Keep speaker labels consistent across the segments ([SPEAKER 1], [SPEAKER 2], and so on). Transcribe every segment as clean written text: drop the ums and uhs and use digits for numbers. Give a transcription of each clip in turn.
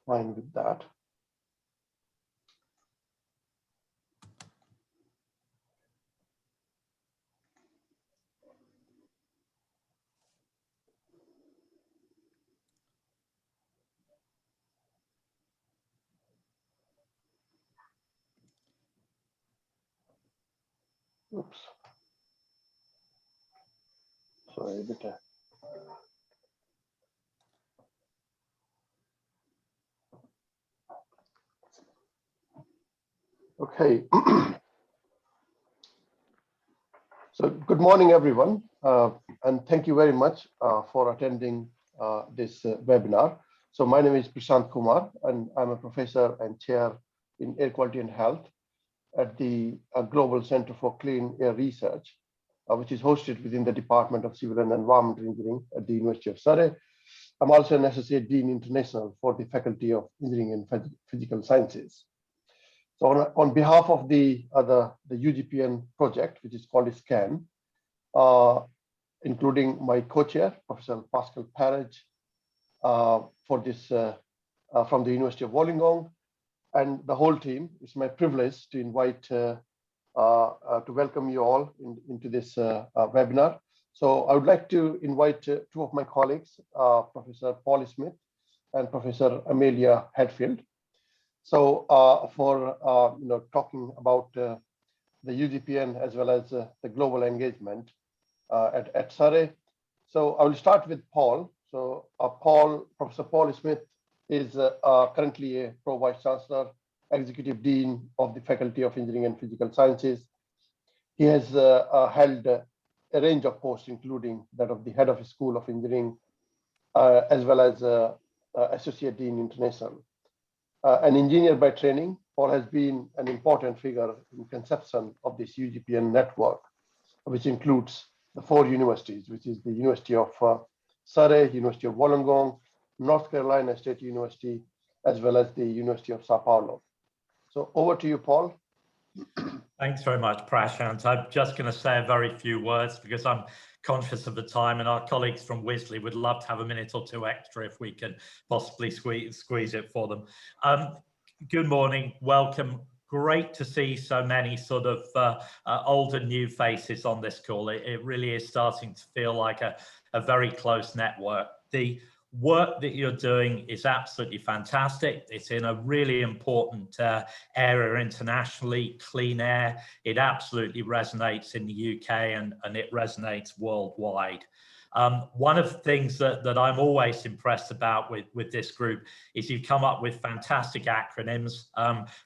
[SPEAKER 1] fine with that. Oops. Sorry, a bit. Okay. So good morning, everyone, and thank you very much for attending this webinar. So my name is Prashant Kumar, and I'm a professor and chair in air quality and health at the Global Center for Clean Air Research, which is hosted within the Department of Civil and Environmental Engineering at the University of Surrey. I'm also an Associate Dean International for the Faculty of Engineering and Physical Sciences. So on behalf of the UGPN project, which is called SCAN, including my co-chair, Professor Pascal Parage, for this from the University of Wollongong, and the whole team, it's my privilege to invite to welcome you all into this webinar. So I would like to invite two of my colleagues, Professor Paul Smith and Professor Amelia Hadfield. So for talking about the UGPN as well as the global engagement at Surrey. So I will start with Paul. So Professor Paul Smith is currently a Pro Vice Chancellor, Executive Dean of the Faculty of Engineering and Physical Sciences. He has held a range of posts, including that of the Head of the School of Engineering, as well as Associate Dean International. An engineer by training, Paul has been an important figure in conception of this UGPN network, which includes the 4 universities, which is the University of Surrey, University of Wollongong, North Carolina State University, as well as the University of Sao Paulo. So over to you, Paul.
[SPEAKER 2] Thanks very much, Prashant. I'm just going to say a very few words because I'm conscious of the time, and our colleagues from Wisley would love to have a minute or two extra if we can possibly squeeze it for them. Good morning, welcome. Great to see so many sort of old and new faces on this call. It really is starting to feel like a very close network. The work that you're doing is absolutely fantastic. It's in a really important area internationally, clean air. It absolutely resonates in the UK and it resonates worldwide. One of the things that I'm always impressed about with this group is you've come up with fantastic acronyms.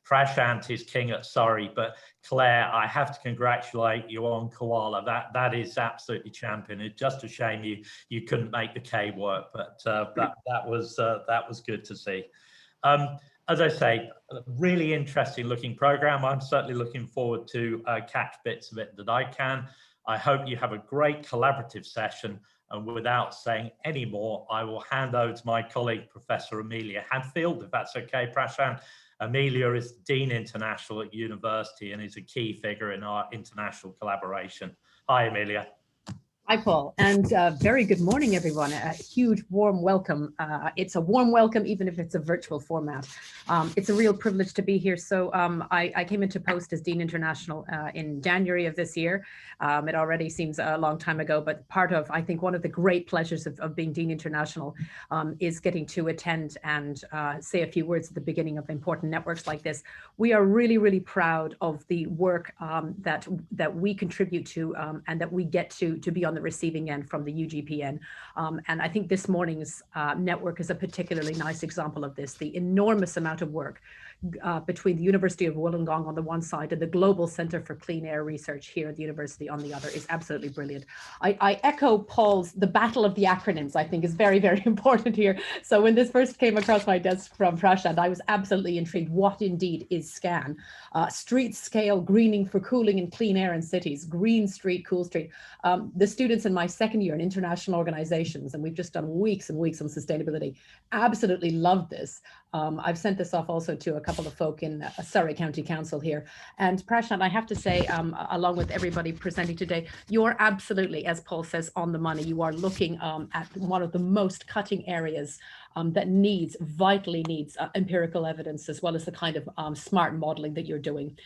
[SPEAKER 2] Prashant is king at Surrey, but Claire, I have to congratulate you on Koala. That is absolutely champion. It's just a shame you couldn't make the K work, but that was good to see. As I say, a really interesting looking program. I'm certainly looking forward to catch bits of it that I can. I hope you have a great collaborative session. And without saying any more, I will hand over to my colleague, Professor Amelia Hadfield, if that's okay, Prashant. Amelia is Dean International at university and is a key figure in our international collaboration. Hi, Amelia.
[SPEAKER 3] Hi, Paul, and very good morning, everyone. A huge warm welcome. It's a warm welcome, even if it's a virtual format. It's a real privilege to be here. So I came into post as Dean International in January of this year. It already seems a long time ago, but part of, I think, one of the great pleasures of being Dean International is getting to attend and say a few words at the beginning of important networks like this. We are really, really proud of the work that we contribute to and that we get to be on the receiving end from the UGPN. And I think this morning's network is a particularly nice example of this. The enormous amount of work between the University of Wollongong on the one side and the Global Center for Clean Air Research here at the university on the other is absolutely brilliant. I echo Paul's, the battle of the acronyms, I think is very, very important here. So when this first came across my desk from Prashant, I was absolutely intrigued. What indeed is SCAN? Street scale greening for cooling and clean air in cities, green street, cool street. The students in my second year in international organizations, and we've just done weeks and weeks on sustainability, absolutely love this. I've sent this off also to a couple of folk in Surrey County Council here. And Prashant, I have to say, along with everybody presenting today, you're absolutely, as Paul says, on the money. You are looking at one of the most cutting areas that vitally needs empirical evidence, as well as the kind of smart modeling that you're doing.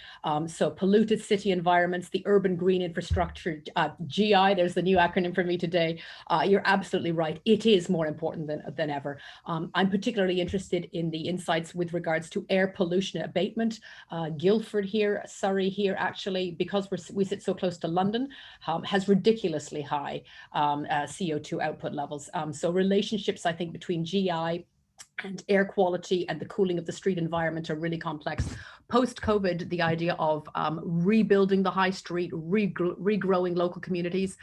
[SPEAKER 3] So polluted city environments, the urban green infrastructure, GI, there's the new acronym for me today. You're absolutely right. It is more important than ever. I'm particularly interested in the insights with regards to air pollution abatement. Guildford here, Surrey here, actually, because we sit so close to London, has ridiculously high CO2 output levels. So relationships, I think, between GI and air quality and the cooling of the street environment are really complex. Post-COVID, the idea of rebuilding the high street, regrowing local communities,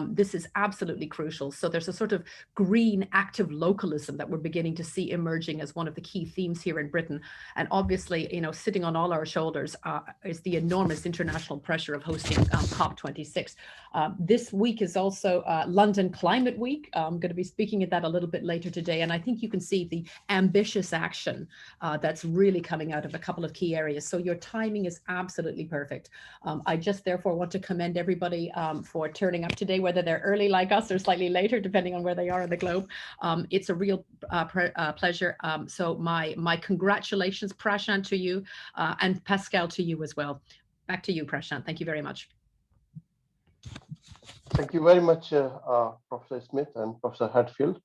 [SPEAKER 3] this is absolutely crucial. So there's a sort of green active localism that we're beginning to see emerging as one of the key themes here in Britain. And obviously, you know, sitting on all our shoulders is the enormous international pressure of hosting COP26. This week is also London Climate Week. I'm going to be speaking at that a little bit later today. And I think you can see the ambitious action that's really coming out of a couple of key areas. So your timing is absolutely perfect. I just therefore want to commend everybody for turning up today, whether they're early like us or slightly later, depending on where they are in the globe. It's a real pleasure. So my congratulations, Prashant, to you, and Pascal, to you as well. Back to you, Prashant. Thank you very much.
[SPEAKER 1] Thank you very much, Professor Smith and Professor Hatfield.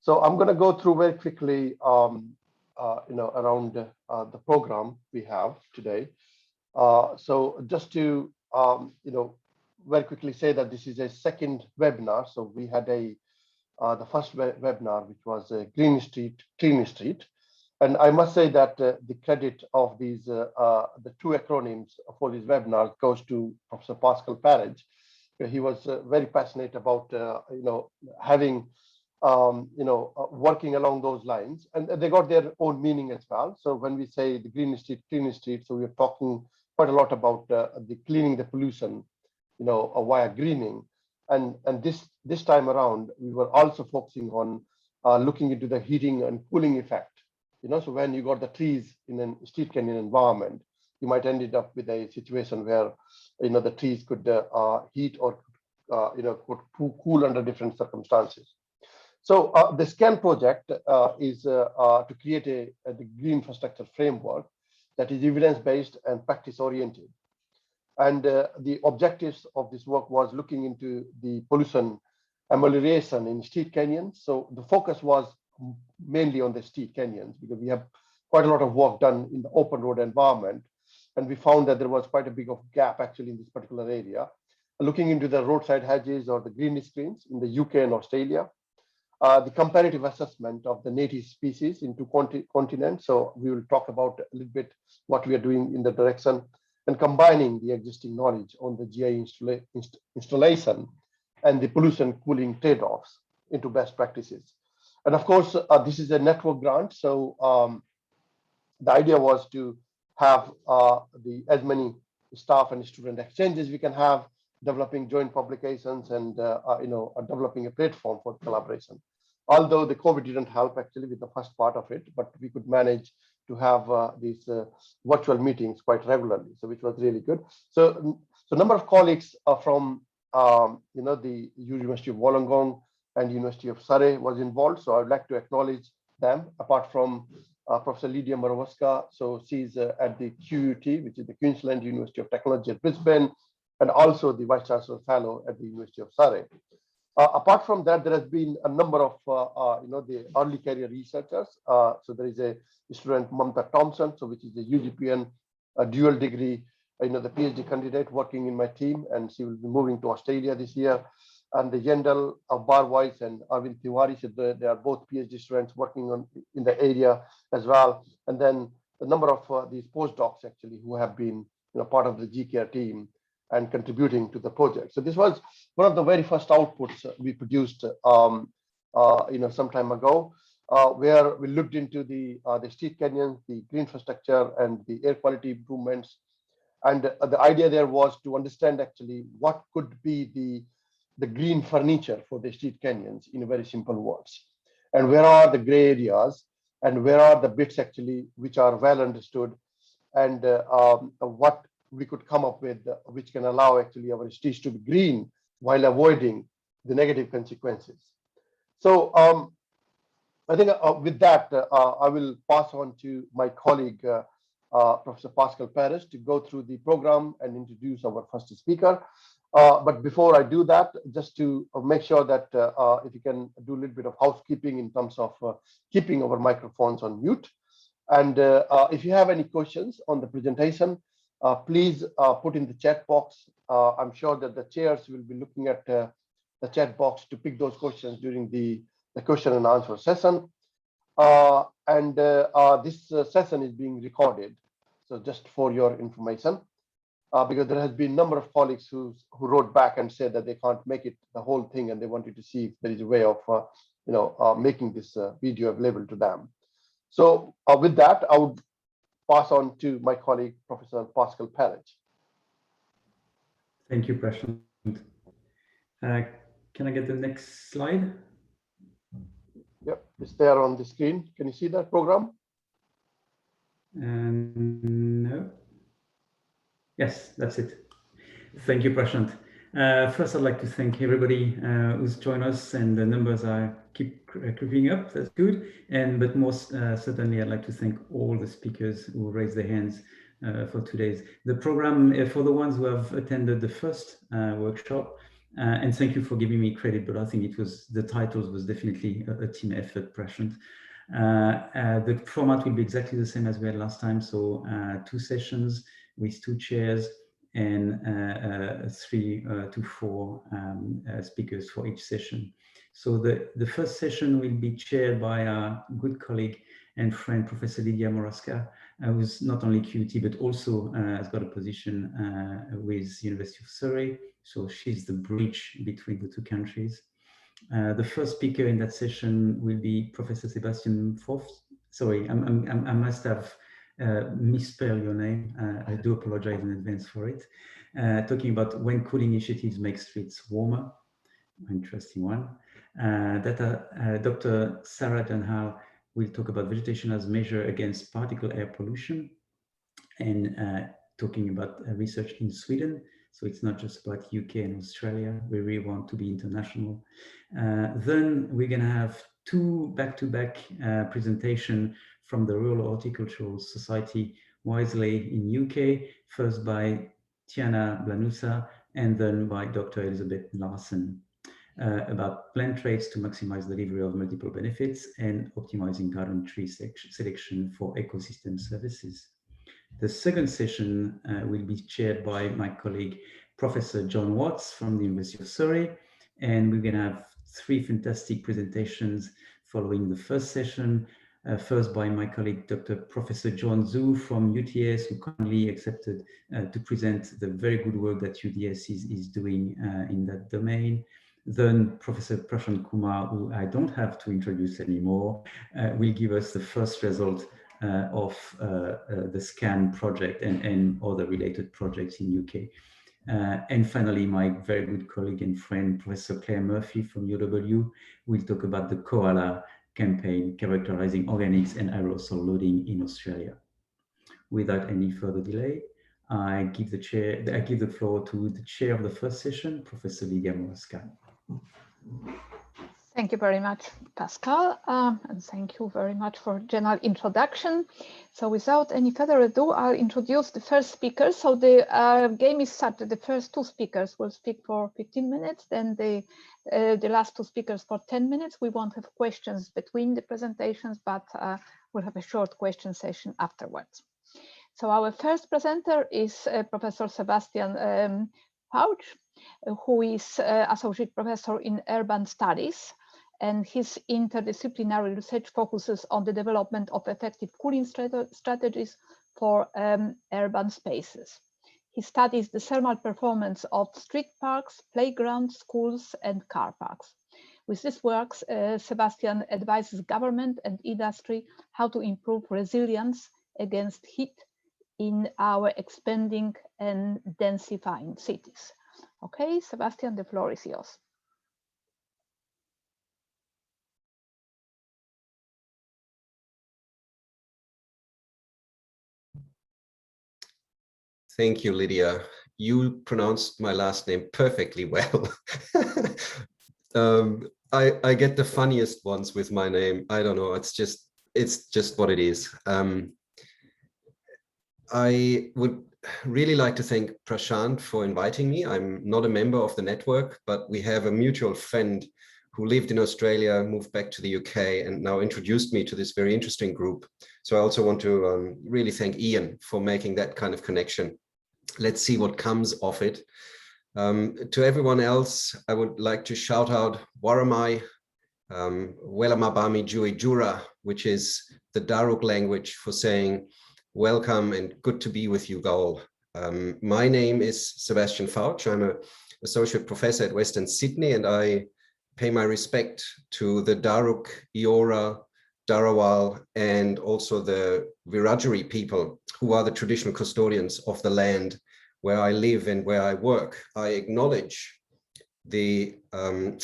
[SPEAKER 1] So I'm going to go through very quickly, around the program we have today. So just to, very quickly say that this is a second webinar. So we had the first webinar, which was Green Street, Clean Street. And I must say that the credit of these, the two acronyms for these webinars goes to Professor Pascal Parage. He was very passionate about, having, working along those lines, and they got their own meaning as well. So when we say the Green Street, Clean Street, so we're talking quite a lot about the cleaning the pollution, via greening. And this time around, we were also focusing on looking into the heating and cooling effect. So when you got the trees in a street canyon environment, you might end up with a situation where, the trees could heat or, could cool under different circumstances. So the SCAN project is to create the green infrastructure framework that is evidence-based and practice-oriented. And the objectives of this work was looking into the pollution amelioration in street canyons. So the focus was mainly on the street canyons, because we have quite a lot of work done in the open road environment. And we found that there was quite a big of gap actually in this particular area. Looking into the roadside hedges or the green screens in the UK and Australia, the comparative assessment of the native species into continents. So we will talk about a little bit what we are doing in the direction, and combining the existing knowledge on the GI installation and the pollution cooling trade-offs into best practices. And of course, this is a network grant. So the idea was to have as many staff and student exchanges we can have, developing joint publications and developing a platform for collaboration. Although the COVID didn't help actually with the first part of it, but we could manage to have these virtual meetings quite regularly, so which was really good. So a number of colleagues from the University of Wollongong and University of Surrey was involved. So I would like to acknowledge them, apart from Professor Lydia Morowoska. So she's at the QUT, which is the Queensland University of Technology at Brisbane, and also the Vice Chancellor Fellow at the University of Surrey. Apart from that, there has been a number of the early career researchers. So there is a student, Mamta Thompson, so which is a UGPN dual degree, the PhD candidate working in my team, and she will be moving to Australia this year. And the Yendel Barwise and Arvind Tiwari, so they are both PhD students working in the area as well. And then a number of these postdocs actually who have been part of the GCare team and contributing to the project. So this was one of the very first outputs we produced some time ago, where we looked into the street canyons, the green infrastructure, and the air quality improvements. And the idea there was to understand actually what could be the green furniture for the street canyons in very simple words, and where are the gray areas, and where are the bits actually which are well understood, and what we could come up with which can allow actually our streets to be green while avoiding the negative consequences. So I think with that, I will pass on to my colleague, Professor Pascal Paris, to go through the program and introduce our first speaker. But before I do that, just to make sure that if you can do a little bit of housekeeping in terms of keeping our microphones on mute. And if you have any questions on the presentation, please put in the chat box. I'm sure that the chairs will be looking at the chat box to pick those questions during the question and answer session. This session is being recorded. So just for your information, because there has been a number of colleagues who wrote back and said that they can't make it the whole thing, and they wanted to see if there is a way of making this video available to them. So with that, I would pass on to my colleague, Professor Pascal Paris.
[SPEAKER 4] Thank you, Prashant. Can I get the next slide?
[SPEAKER 1] Yep, it's there on the screen. Can you see that program?
[SPEAKER 4] No. Yes, that's it. Thank you, Prashant. First, I'd like to thank everybody who's joined us, and the numbers keep creeping up. That's good. But most certainly, I'd like to thank all the speakers who raised their hands for today's. The program, for the ones who have attended the first workshop, and thank you for giving me credit, but I think the titles was definitely a team effort, Prashant. The format will be exactly the same as we had last time. So 2 sessions with 2 chairs and 3 to 4 speakers for each session. So the first session will be chaired by our good colleague and friend, Professor Lydia Morasca, who's not only QT, but also has got a position with University of Surrey. So she's the bridge between the 2 countries. The first speaker in that session will be Professor Sebastian Foft. Sorry, I must have misspelled your name. I do apologize in advance for it. Talking about when cool initiatives make streets warmer. Interesting one. Dr. Sarah Dunhal will talk about vegetation as measure against particle air pollution, and talking about research in Sweden. So it's not just about UK and Australia. We really want to be international. Then we're going to have 2 back-to-back presentations from the Rural Horticultural Society Wisley in UK, first by Tiana Blanusa and then by Dr. Elizabeth Larsen, about plant traits to maximize the delivery of multiple benefits and optimizing garden tree selection for ecosystem services. The second session will be chaired by my colleague, Professor John Watts from the University of Surrey. And we're going to have 3 fantastic presentations following the first session. First by my colleague, Dr. Professor John Zhu from UTS, who kindly accepted to present the very good work that UTS is doing in that domain. Then Professor Prashant Kumar, who I don't have to introduce anymore, will give us the first result of the SCAN project and other related projects in UK. And finally, my very good colleague and friend, Professor Claire Murphy from UW, will talk about the Koala campaign characterizing organics and aerosol loading in Australia. Without any further delay, I give the floor to the chair of the first session, Professor Lydia Morasca.
[SPEAKER 5] Thank you very much, Pascal, and thank you very much for general introduction. So without any further ado, I'll introduce the first speaker. So the game is such that the first 2 speakers will speak for 15 minutes, then the last 2 speakers for 10 minutes. We won't have questions between the presentations, but we'll have a short question session afterwards. So our first presenter is Professor Sebastian Pauch, who is Associate Professor in Urban Studies, and his interdisciplinary research focuses on the development of effective cooling strategies for urban spaces. He studies the thermal performance of street parks, playgrounds, schools, and car parks. With these works, Sebastian advises government and industry how to improve resilience against heat in our expanding and densifying cities. Okay, Sebastian, the floor is yours.
[SPEAKER 6] Thank you, Lydia. You pronounced my last name perfectly well. I get the funniest ones with my name. I don't know. It's just what it is. I would really like to thank Prashant for inviting me. I'm not a member of the network, but we have a mutual friend who lived in Australia, moved back to the UK, and now introduced me to this very interesting group. So I also want to really thank Ian for making that kind of connection. Let's see what comes of it. To everyone else, I would like to shout out Waramai, Welamabami Jui Jura, which is the Daruk language for saying welcome and good to be with you, Gaul. My name is Sebastian Fauch. I'm an associate professor at Western Sydney, and I pay my respect to the Daruk, Eora, Darawal, and also the Wiradjuri people, who are the traditional custodians of the land where I live and where I work. I acknowledge the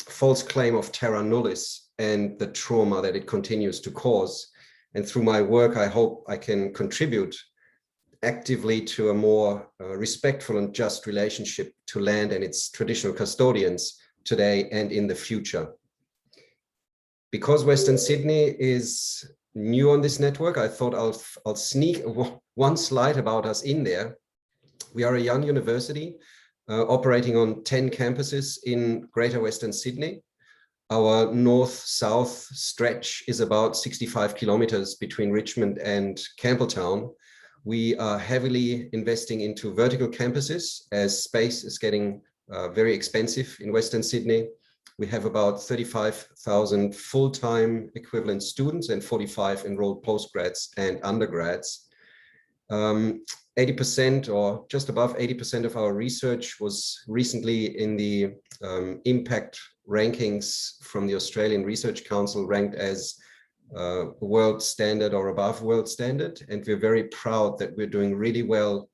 [SPEAKER 6] false claim of terra nullius and the trauma that it continues to cause. And through my work, I hope I can contribute actively to a more respectful and just relationship to land and its traditional custodians today and in the future. Because Western Sydney is new on this network, I thought I'll sneak one slide about us in there. We are a young university operating on 10 campuses in Greater Western Sydney. Our north-south stretch is about 65 kilometers between Richmond and Campbelltown. We are heavily investing into vertical campuses as space is getting very expensive in Western Sydney. We have about 35,000 full-time equivalent students and 45 enrolled postgrads and undergrads. 80% or just above 80% of our research was recently in the impact rankings from the Australian Research Council, ranked as world standard or above world standard. And we're very proud that we're doing really well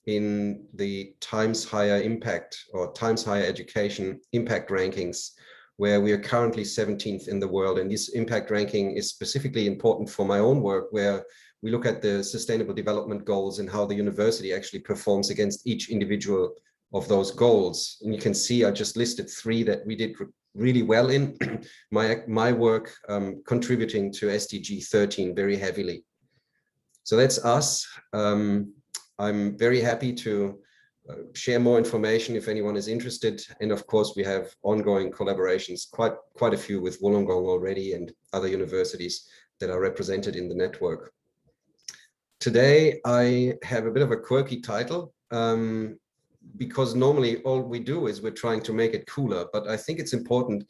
[SPEAKER 6] in the Times Higher Impact or Times Higher Education impact rankings, where we are currently 17th in the world. And this impact ranking is specifically important for my own work, where we look at the Sustainable Development Goals and how the university actually performs against each individual of those goals. And you can see I just listed 3 that we did really well in. my work contributing to SDG 13 very heavily. So that's us. I'm very happy to share more information if anyone is interested. And of course, we have ongoing collaborations, quite a few with Wollongong already and other universities that are represented in the network. Today, I have a bit of a quirky title because normally all we do is we're trying to make it cooler, but I think it's important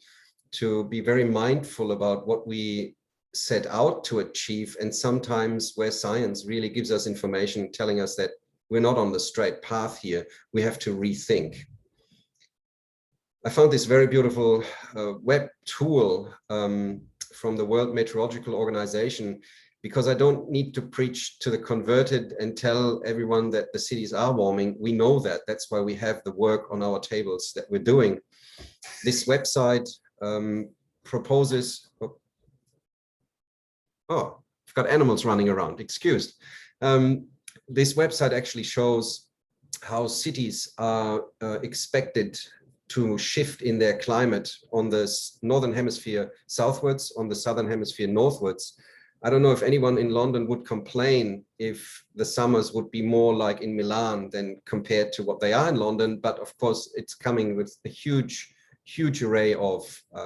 [SPEAKER 6] to be very mindful about what we set out to achieve, and sometimes where science really gives us information telling us that we're not on the straight path here, we have to rethink. I found this very beautiful web tool from the World Meteorological Organization, because I don't need to preach to the converted and tell everyone that the cities are warming. We know that. That's why we have the work on our tables that we're doing. This website proposes, oh, I've got animals running around, excused. This website actually shows how cities are expected to shift in their climate on the northern hemisphere southwards, on the southern hemisphere northwards. I don't know if anyone in London would complain if the summers would be more like in Milan than compared to what they are in London. But of course, it's coming with a huge array of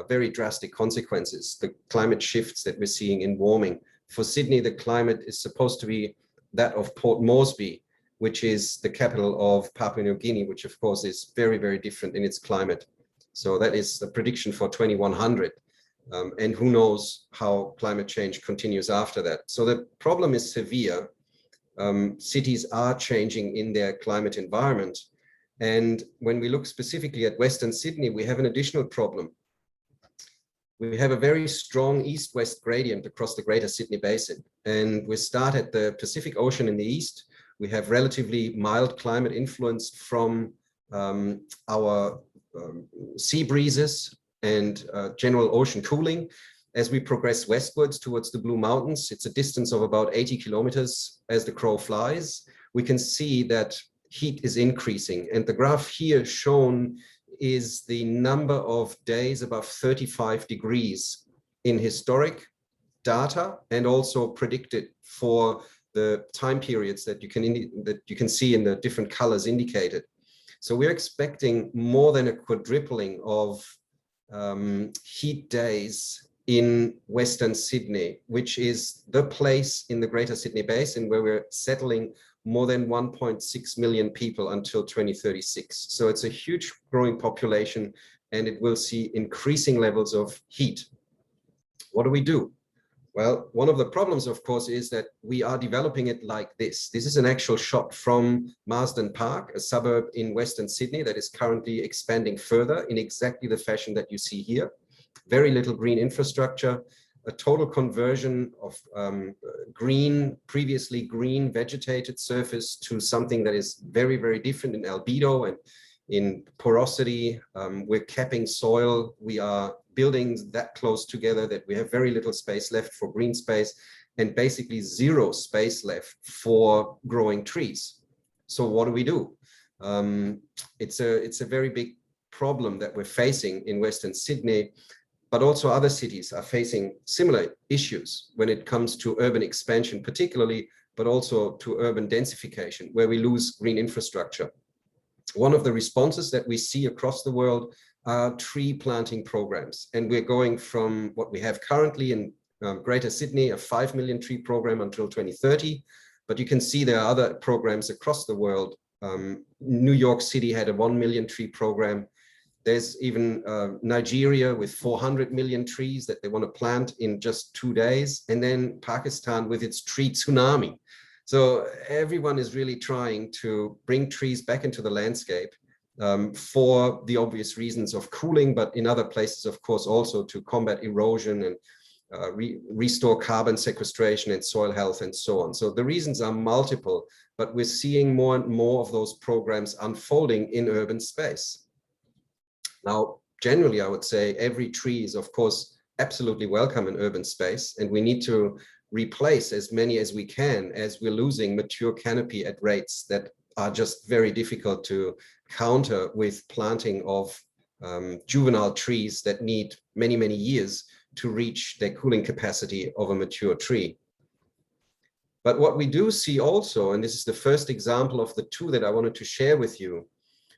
[SPEAKER 6] very drastic consequences. The climate shifts that we're seeing in warming. For Sydney, the climate is supposed to be that of Port Moresby, which is the capital of Papua New Guinea, which of course is very, very different in its climate. So that is the prediction for 2100. And who knows how climate change continues after that. So the problem is severe. Cities are changing in their climate environment. And when we look specifically at Western Sydney, we have an additional problem. We have a very strong east-west gradient across the Greater Sydney Basin. And we start at the Pacific Ocean in the east. We have relatively mild climate influenced from our sea breezes and general ocean cooling. As we progress westwards towards the Blue Mountains, it's a distance of about 80 kilometers as the crow flies. We can see that heat is increasing. And the graph here shown is the number of days above 35 degrees in historic data and also predicted for the time periods that you can see in the different colors indicated. So we're expecting more than a quadrupling of heat days in Western Sydney, which is the place in the Greater Sydney Basin where we're settling more than 1.6 million people until 2036. So it's a huge growing population, and it will see increasing levels of heat. What do we do? Well, one of the problems, of course, is that we are developing it like this. This is an actual shot from Marsden Park, a suburb in Western Sydney that is currently expanding further in exactly the fashion that you see here. Very little green infrastructure, a total conversion of previously green vegetated surface to something that is very, very different in albedo and in porosity. We're capping soil. We are buildings that close together that we have very little space left for green space and basically zero space left for growing trees. So what do? It's a very big problem that we're facing in Western Sydney, but also other cities are facing similar issues when it comes to urban expansion particularly, but also to urban densification, where we lose green infrastructure. One of the responses that we see across the world are tree planting programs. And we're going from what we have currently in Greater Sydney, a 5 million tree program until 2030. But you can see there are other programs across the world. New York City had a 1 million tree program. There's even Nigeria with 400 million trees that they want to plant in just 2 days. And then Pakistan with its tree tsunami. So everyone is really trying to bring trees back into the landscape for the obvious reasons of cooling, but in other places, of course, also to combat erosion and restore carbon sequestration and soil health and so on. So the reasons are multiple, but we're seeing more and more of those programs unfolding in urban space. Now, generally, I would say every tree is, of course, absolutely welcome in urban space, and we need to replace as many as we can as we're losing mature canopy at rates that are just very difficult to counter with planting of juvenile trees that need many, many years to reach their cooling capacity of a mature tree. But what we do see also, and this is the first example of the two that I wanted to share with you,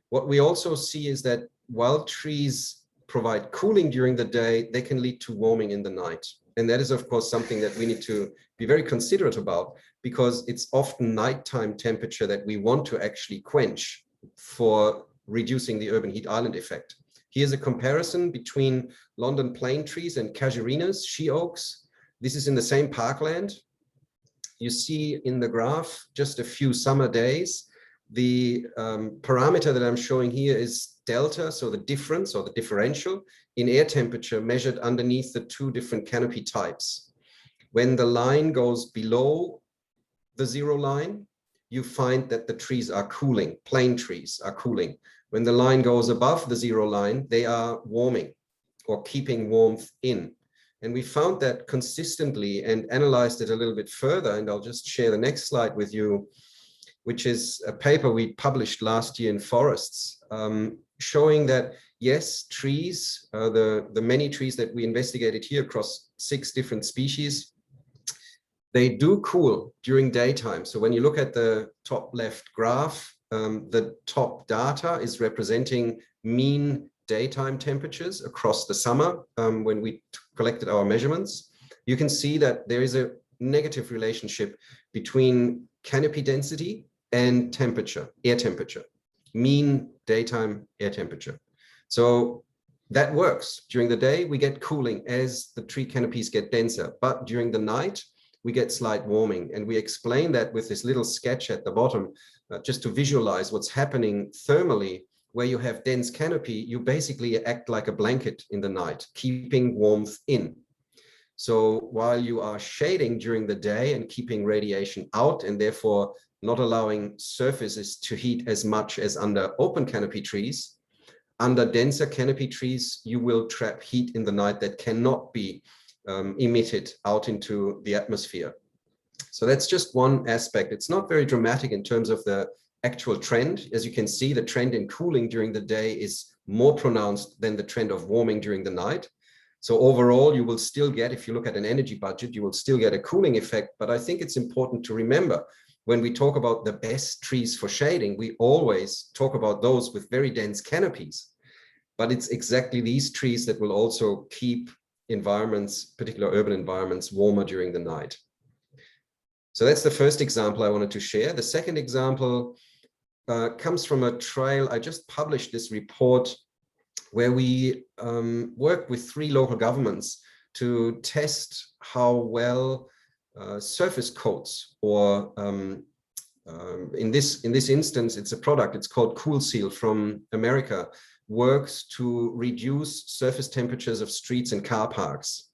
[SPEAKER 6] what we also see is that while trees provide cooling during the day, they can lead to warming in the night. And that is, of course, something that we need to be very considerate about, because it's often nighttime temperature that we want to actually quench for reducing the urban heat island effect. Here's a comparison between London plane trees and casuarinas, she oaks. This is in the same parkland. You see in the graph just a few summer days. The parameter that I'm showing here is delta, so the difference or the differential in air temperature measured underneath the two different canopy types. When the line goes below the zero line, you find that the trees are cooling, plane trees are cooling. When the line goes above the zero line, they are warming or keeping warmth in. And we found that consistently and analyzed it a little bit further. And I'll just share the next slide with you, which is a paper we published last year in Forests, showing that, yes, trees, the many trees that we investigated here across 6 different species, they do cool during daytime. So when you look at the top left graph, the top data is representing mean daytime temperatures across the summer when we collected our measurements. You can see that there is a negative relationship between canopy density and temperature, air temperature, mean daytime air temperature. So that works. During the day, we get cooling as the tree canopies get denser, but during the night, we get slight warming. And we explain that with this little sketch at the bottom, just to visualize what's happening thermally. Where you have dense canopy, you basically act like a blanket in the night, keeping warmth in. So while you are shading during the day and keeping radiation out, and therefore not allowing surfaces to heat as much as under open canopy trees, under denser canopy trees, you will trap heat in the night that cannot be emitted out into the atmosphere. So that's just one aspect. It's not very dramatic in terms of the actual trend. As you can see, the trend in cooling during the day is more pronounced than the trend of warming during the night. So overall, you will still get, if you look at an energy budget, you will still get a cooling effect. But I think it's important to remember, when we talk about the best trees for shading, we always talk about those with very dense canopies. But it's exactly these trees that will also keep environments, particular urban environments, warmer during the night. So that's the first example I wanted to share. The second example comes from a trial. I just published this report where we worked with 3 local governments to test how well surface coats, or in this instance, it's a product, it's called Cool Seal from America, works to reduce surface temperatures of streets and car parks.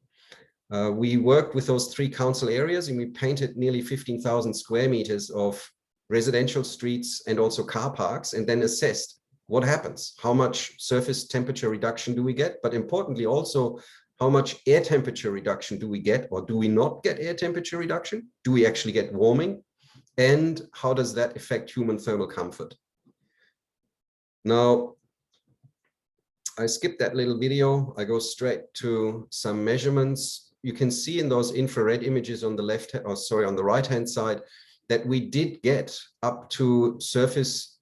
[SPEAKER 6] We worked with those 3 council areas, and we painted nearly 15,000 square meters of residential streets and also car parks, and then assessed what happens, how much surface temperature reduction do we get, but importantly also, how much air temperature reduction do we get, or do we not get air temperature reduction? Do we actually get warming? And how does that affect human thermal comfort? Now, I skipped that little video. I go straight to some measurements. You can see in those infrared images on the left, or sorry, on the right-hand side, that we did get up to surface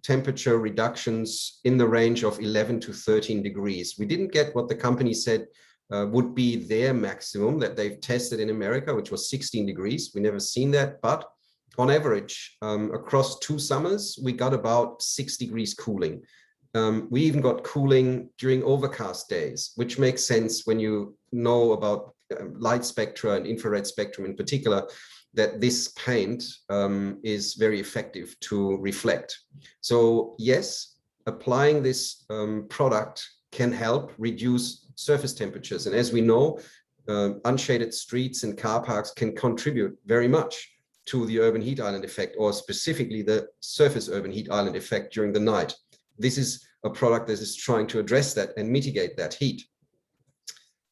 [SPEAKER 6] temperature reductions in the range of 11 to 13 degrees. We didn't get what the company said would be their maximum that they've tested in America, which was 16 degrees. We never seen that, but on average, across 2 summers, we got about 6 degrees cooling. We even got cooling during overcast days, which makes sense when you know about light spectra and infrared spectrum in particular, that this paint is very effective to reflect. So yes, applying this product can help reduce surface temperatures. And as we know, unshaded streets and car parks can contribute very much to the urban heat island effect, or specifically the surface urban heat island effect during the night. This is a product that is trying to address that and mitigate that heat.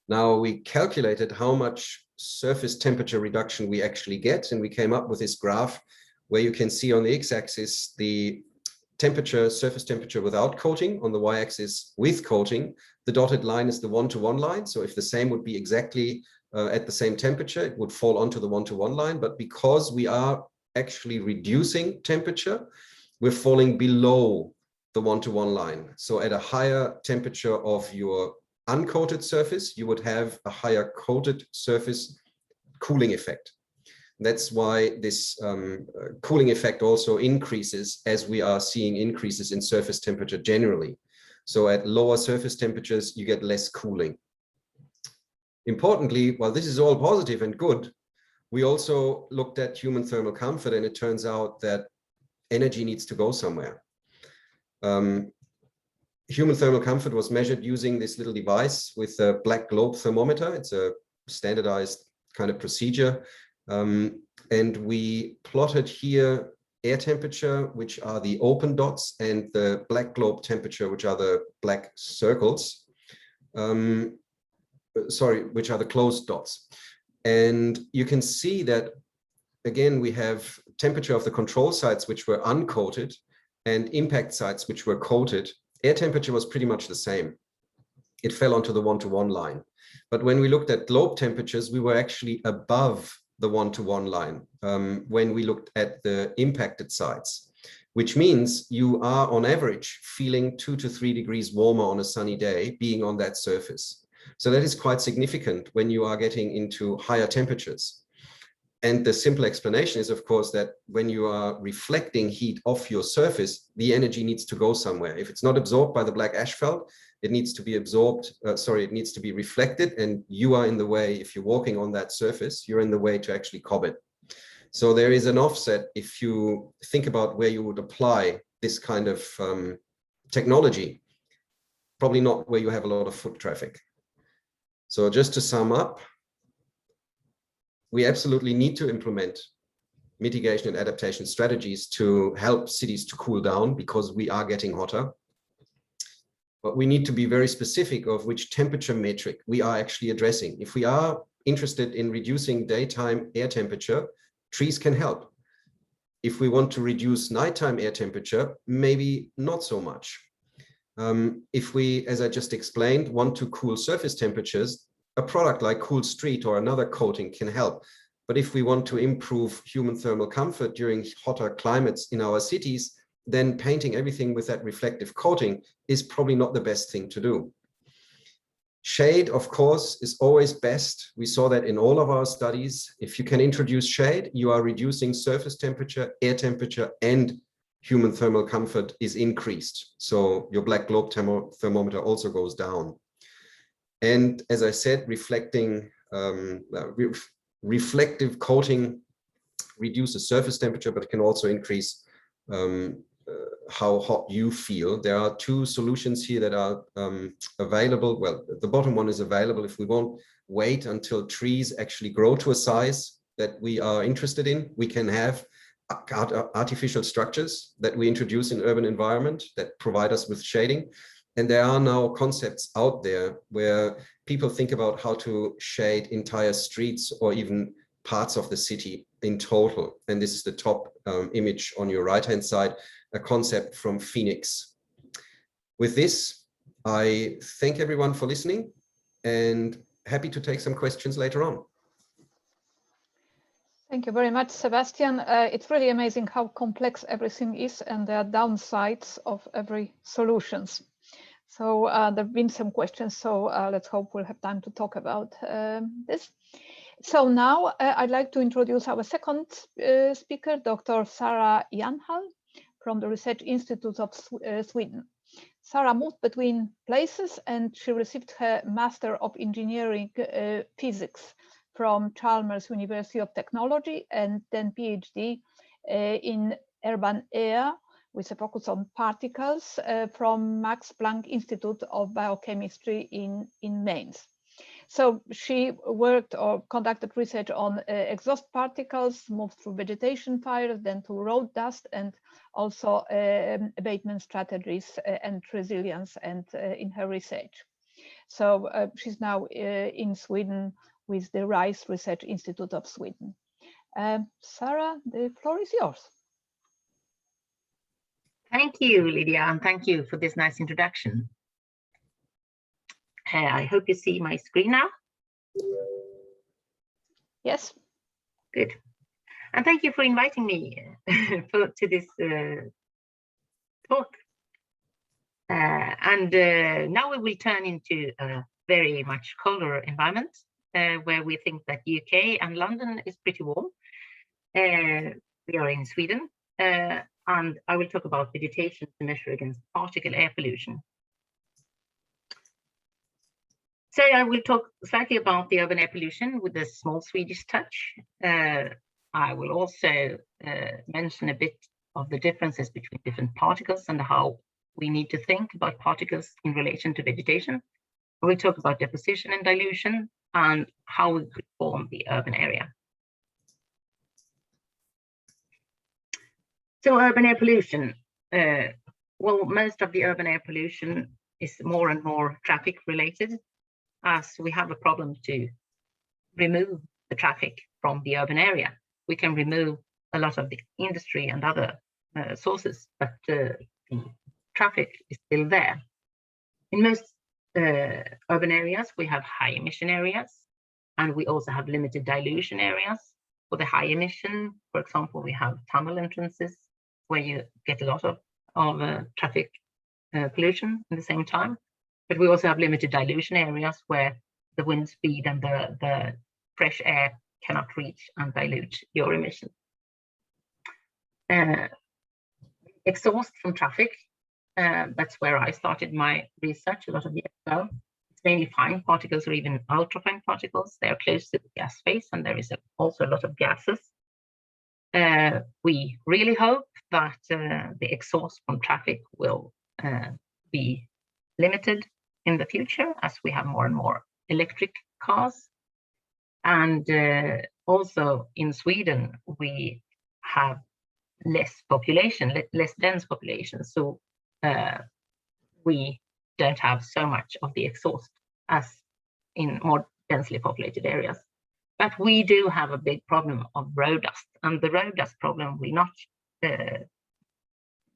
[SPEAKER 6] Now, we calculated how much surface temperature reduction we actually get, and we came up with this graph where you can see on the x-axis the temperature, surface temperature without coating, on the y-axis with coating. The dotted line is the one-to-one line. So if the same would be exactly at the same temperature, it would fall onto the one-to-one line. But because we are actually reducing temperature, we're falling below the one-to-one line. So at a higher temperature of your uncoated surface, you would have a higher coated surface cooling effect. That's why this cooling effect also increases as we are seeing increases in surface temperature generally. So at lower surface temperatures, you get less cooling. Importantly, while this is all positive and good, we also looked at human thermal comfort, and it turns out that energy needs to go somewhere. Human thermal comfort was measured using this little device with a black globe thermometer. It's a standardized kind of procedure. And we plotted here air temperature, which are the open dots, and the black globe temperature, which are the black circles. Sorry, which are the closed dots. And you can see that, again, we have temperature of the control sites, which were uncoated, and impact sites, which were coated. Air temperature was pretty much the same. It fell onto the one-to-one line. But when we looked at globe temperatures, we were actually above the one-to-one line when we looked at the impacted sites, which means you are on average feeling 2 to 3 degrees warmer on a sunny day being on that surface. So that is quite significant when you are getting into higher temperatures. And the simple explanation is, of course, that when you are reflecting heat off your surface, the energy needs to go somewhere. If it's not absorbed by the black asphalt, it needs to be absorbed, it needs to be reflected, and you are in the way. If you're walking on that surface, you're in the way to actually cob it. So there is an offset if you think about where you would apply this kind of technology, probably not where you have a lot of foot traffic. So just to sum up, we absolutely need to implement mitigation and adaptation strategies to help cities to cool down because we are getting hotter. But we need to be very specific of which temperature metric we are actually addressing. If we are interested in reducing daytime air temperature, trees can help. If we want to reduce nighttime air temperature, maybe not so much. If we, as I just explained, want to cool surface temperatures, a product like Cool Street or another coating can help. But if we want to improve human thermal comfort during hotter climates in our cities, then painting everything with that reflective coating is probably not the best thing to do. Shade, of course, is always best. We saw that in all of our studies. If you can introduce shade, you are reducing surface temperature, air temperature, and human thermal comfort is increased. So your black globe thermometer also goes down. And as I said, reflective coating reduces surface temperature, but it can also increase how hot you feel. There are two solutions here that are available. Well, the bottom one is available if we won't wait until trees actually grow to a size that we are interested in. We can have artificial structures that we introduce in urban environment that provide us with shading. And there are now concepts out there where people think about how to shade entire streets or even parts of the city in total. And this is the top image on your right-hand side, a concept from Phoenix. With this, I thank everyone for listening and happy to take some questions later on.
[SPEAKER 5] Thank you very much, Sebastian. It's really amazing how complex everything is and the downsides of every solutions. So there have been some questions, so let's hope we'll have time to talk about this. So now I'd like to introduce our second speaker, Dr. Sara Janhall from the Research Institute of Sweden. Sara moved between places and she received her Master of Engineering Physics from Chalmers University of Technology and then PhD in urban air with a focus on particles from Max Planck Institute of Biochemistry in Mainz. So she worked or conducted research on exhaust particles, moved through vegetation fires, then to road dust, and also abatement strategies and resilience and in her research. So she's now in Sweden with the RISE Research Institute of Sweden. Sara, the floor is yours.
[SPEAKER 7] Thank you, Lydia, and thank you for this nice introduction. I hope you see my screen now.
[SPEAKER 5] Yes.
[SPEAKER 7] Good. And thank you for inviting me to this talk. Now we will turn into a very much colder environment where we think that UK and London is pretty warm. We are in Sweden. And I will talk about vegetation to measure against particle air pollution. So I will talk slightly about the urban air pollution with a small Swedish touch. I will also mention a bit of the differences between different particles and how we need to think about particles in relation to vegetation. We'll talk about deposition and dilution and how we could form the urban area. So urban air pollution, well, most of the urban air pollution is more and more traffic related, as we have a problem to remove the traffic from the urban area. We can remove a lot of the industry and other sources, but the traffic is still there. In most urban areas, we have high emission areas, and we also have limited dilution areas. For the high emission, for example, we have tunnel entrances where you get a lot of traffic pollution at the same time. But we also have limited dilution areas where the wind speed and the fresh air cannot reach and dilute your emissions. Exhaust from traffic, that's where I started my research a lot of years ago. It's mainly fine particles or even ultrafine particles. They are close to the gas phase, and there is also a lot of gases. We really hope that the exhaust from traffic will be limited in the future as we have more and more electric cars. And also in Sweden, we have less population, less dense population. So we don't have so much of the exhaust as in more densely populated areas. But we do have a big problem of road dust, and the road dust problem will not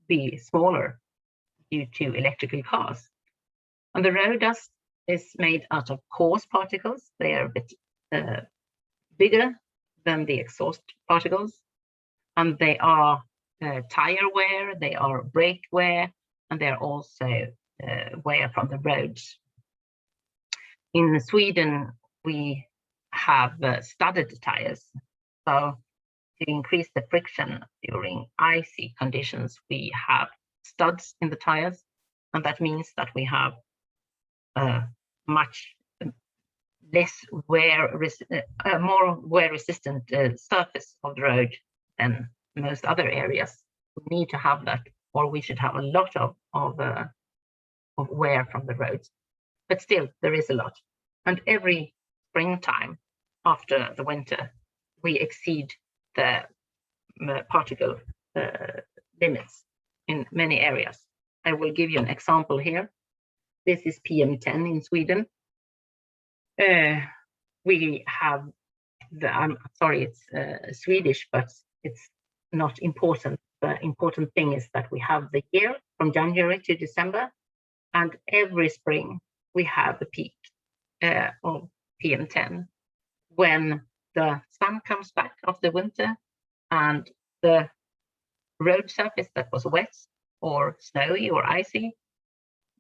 [SPEAKER 7] be smaller due to electrical cars. And the road dust is made out of coarse particles. They are a bit bigger than the exhaust particles, and they are tire wear, they are brake wear, and they are also wear from the roads. In Sweden, we have studded tires. So to increase the friction during icy conditions, we have studs in the tires, and that means that we have much less more wear-resistant surface of the road than most other areas. We need to have that, or we should have a lot of wear from the roads. But still, there is a lot. And every springtime after the winter, we exceed the particle limits in many areas. I will give you an example here. This is PM10 in Sweden. We have I'm sorry, it's Swedish, but it's not important. The important thing is that we have the year from January to December, and every spring we have a peak of PM10 when the sun comes back after winter and the road surface that was wet or snowy or icy,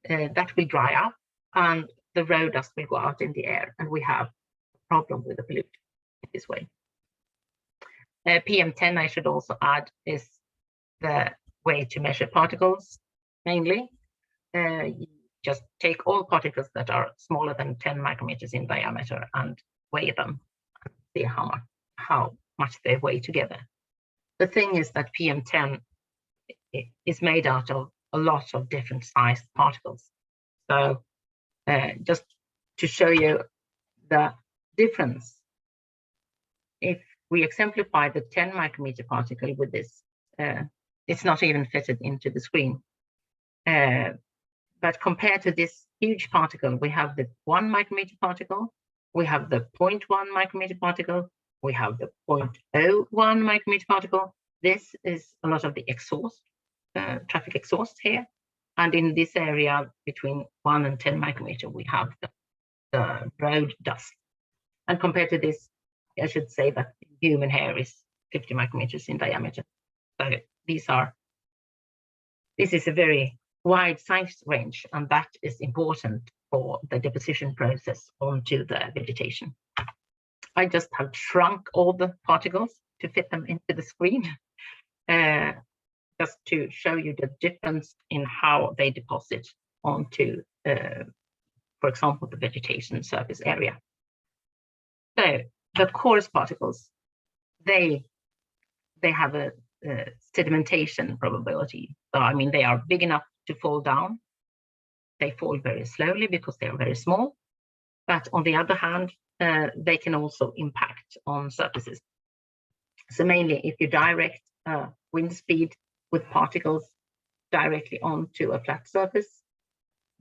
[SPEAKER 7] that will dry up and the road dust will go out in the air, and we have a problem with the pollution in this way. PM10, I should also add, is the way to measure particles, mainly. You just take all particles that are smaller than 10 micrometers in diameter and weigh them, and see how much they weigh together. The thing is that PM10 is made out of a lot of different sized particles. So just to show you the difference, if we exemplify the 10 micrometer particle with this, it's not even fitted into the screen. But compared to this huge particle, we have the 1 micrometer particle, we have the 0.1 micrometer particle, we have the 0.01 micrometer particle. This is a lot of the exhaust, traffic exhaust here. And in this area between 1 and 10 micrometer, we have the road dust. And compared to this, I should say that human hair is 50 micrometers in diameter. So this is a very wide size range, and that is important for the deposition process onto the vegetation. I just have shrunk all the particles to fit them into the screen, just to show you the difference in how they deposit onto, for example, the vegetation surface area. So the coarse particles, they have a sedimentation probability. So I mean, they are big enough to fall down. They fall very slowly because they are very small. But on the other hand, they can also impact on surfaces. So mainly if you direct wind speed with particles directly onto a flat surface,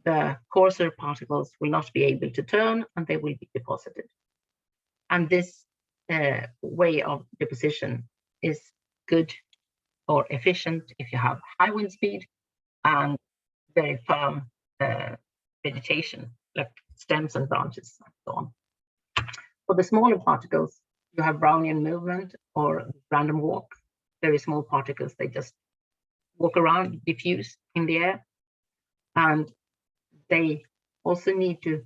[SPEAKER 7] the coarser particles will not be able to turn and they will be deposited. And this way of deposition is good or efficient if you have high wind speed and very firm vegetation, like stems and branches and so on. For the smaller particles, you have Brownian movement or random walk. Very small particles, they just walk around, diffuse in the air, and they also need to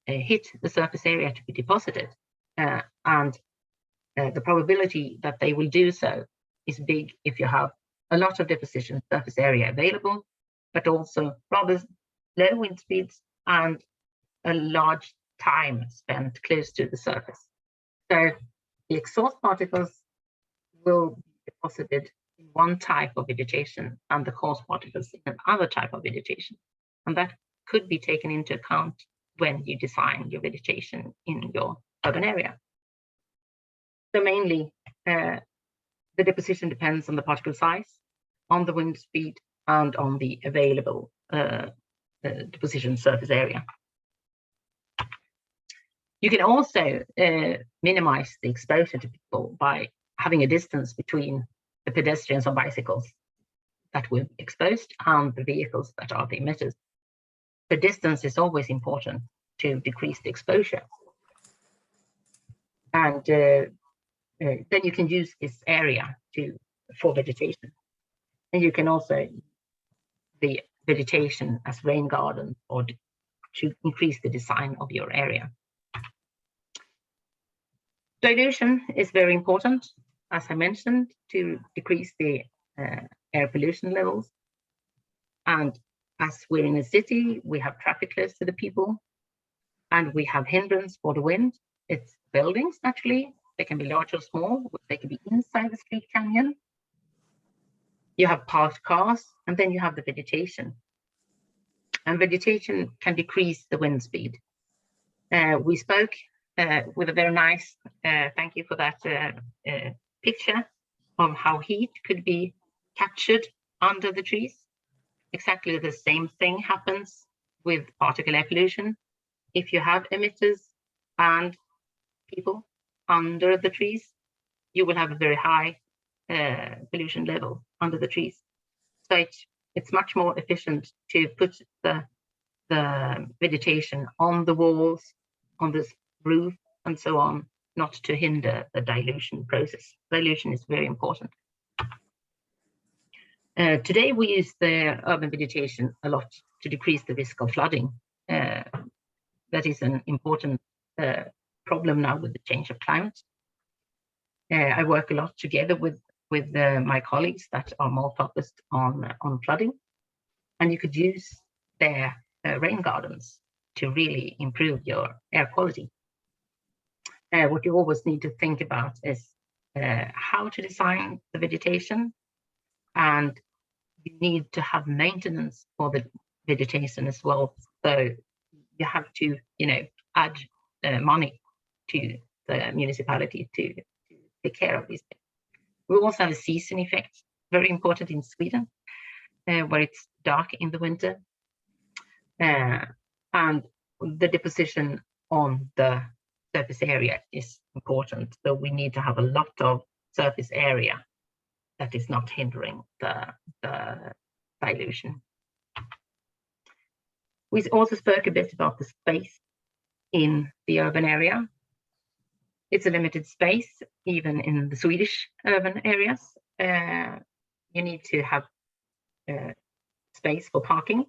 [SPEAKER 7] hit the surface area to be deposited. And the probability that they will do so is big if you have a lot of deposition surface area available, but also rather low wind speeds and a large time spent close to the surface. So the exhaust particles will be deposited in one type of vegetation and the coarse particles in another type of vegetation. And that could be taken into account when you design your vegetation in your urban area. So mainly, the deposition depends on the particle size, on the wind speed, and on the available deposition surface area. You can also minimize the exposure to people by having a distance between the pedestrians or bicycles. that will be exposed and the vehicles that are the emitters. The distance is always important to decrease the exposure. And then you can use this area for vegetation. And you can also the vegetation as rain garden or to increase the design of your area. Dilution is very important, as I mentioned, to decrease the air pollution levels. And as we're in a city, we have traffic close to the people, and we have hindrance for the wind. It's buildings, naturally. They can be large or small. They can be inside the street canyon. You have parked cars, and then you have the vegetation. And vegetation can decrease the wind speed. We spoke with a very nice, thank you for that picture of how heat could be captured under the trees. Exactly the same thing happens with particle air pollution. If you have emitters and people under the trees, you will have a very high pollution level under the trees. So it's much more efficient to put the vegetation on the walls, on the roof, and so on, not to hinder the dilution process. Dilution is very important. Today we use the urban vegetation a lot to decrease the risk of flooding. That is an important problem now with the change of climate. I work a lot together with my colleagues that are more focused on flooding, and you could use their rain gardens to really improve your air quality. What you always need to think about is how to design the vegetation, and you need to have maintenance for the vegetation as well. So you have to, add money to the municipality to take care of these things. We also have a season effect, very important in Sweden, where it's dark in the winter. And the deposition on the surface area is important. So we need to have a lot of surface area that is not hindering the dilution. We also spoke a bit about the space in the urban area. It's a limited space, even in the Swedish urban areas. You need to have space for parking.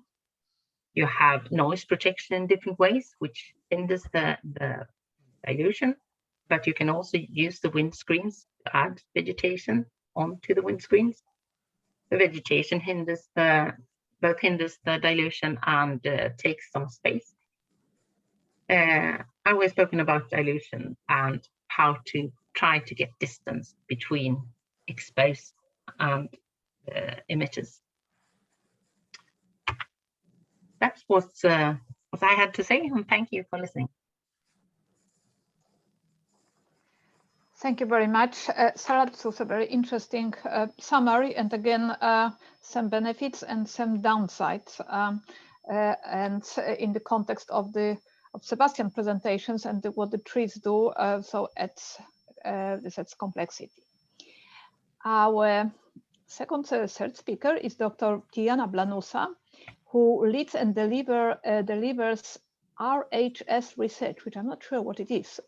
[SPEAKER 7] You have noise protection in different ways, which hinders the dilution, but you can also use the windscreens to add vegetation onto the windscreens. The vegetation both hinders the dilution and takes some space. And we've spoken about dilution and how to try to get distance between exposed and emitters. That's what I had to say, and thank you for listening.
[SPEAKER 5] Thank you very much, Sarah. This was a very interesting summary, and again, some benefits and some downsides, and in the context of Sebastian's presentations and what the trees do. So this adds complexity. Our third speaker is Dr. Tiana Blanusa, who leads and delivers RHS research, which I'm not sure what it is.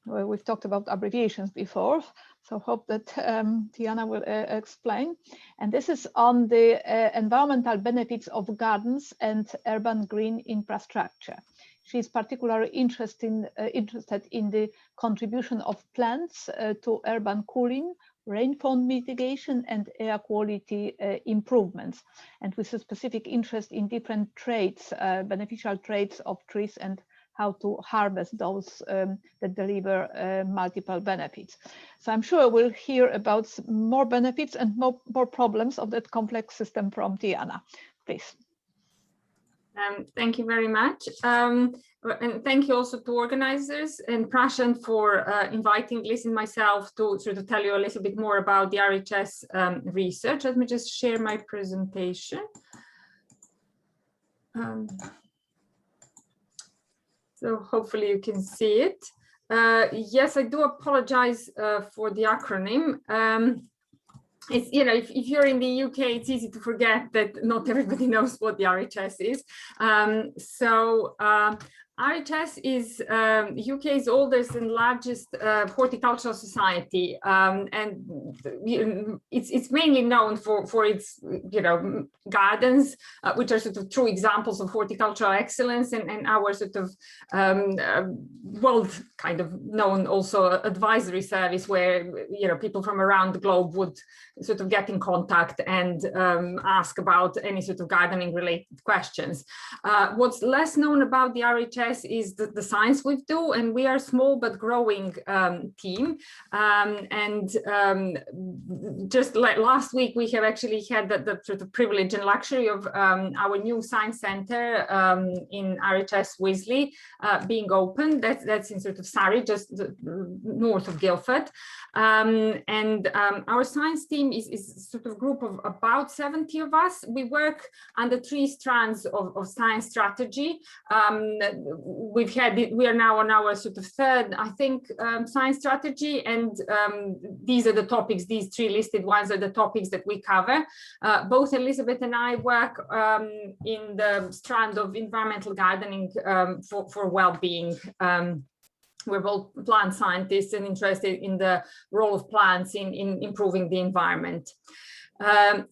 [SPEAKER 5] We've talked about abbreviations before, so hope that Tiana will explain. And this is on the environmental benefits of gardens and urban green infrastructure. She's particularly interested in the contribution of plants to urban cooling, rainfall mitigation, and air quality improvements, and with a specific interest in different traits, beneficial traits of trees, and how to harvest those that deliver multiple benefits. So I'm sure we'll hear about more benefits and more problems of that complex system from Tiana. Please.
[SPEAKER 8] Thank you very much. And thank you also to organizers and Prashant for inviting Liz and myself to sort of tell you a little bit more about the RHS research. Let me just share my presentation. So hopefully you can see it. Yes, I do apologize for the acronym. it's, you know, if you're in the UK, it's easy to forget that not everybody knows what the RHS is. RHS is UK's oldest and largest horticultural society, and it's mainly known for its, you know, gardens, which are sort of true examples of horticultural excellence, and our sort of world kind of known also advisory service, where, you know, people from around the globe would sort of get in contact and ask about any sort of gardening related questions. What's less known about the RHS is the science we do, and we are a small but growing team. Just like last week, we have actually had the sort of privilege and luxury of our new science center in RHS Wisley being open. That's in sort of Surrey, just north of Guildford. Our science team is sort of a group of about 70 of us. We work under 3 strands of science strategy. We are now on our sort of 3rd, I think, science strategy, and these are the topics, these 3 listed ones are the topics that we cover. Both Elizabeth and I work in the strand of environmental gardening for well-being. We're both plant scientists and interested in the role of plants in improving the environment.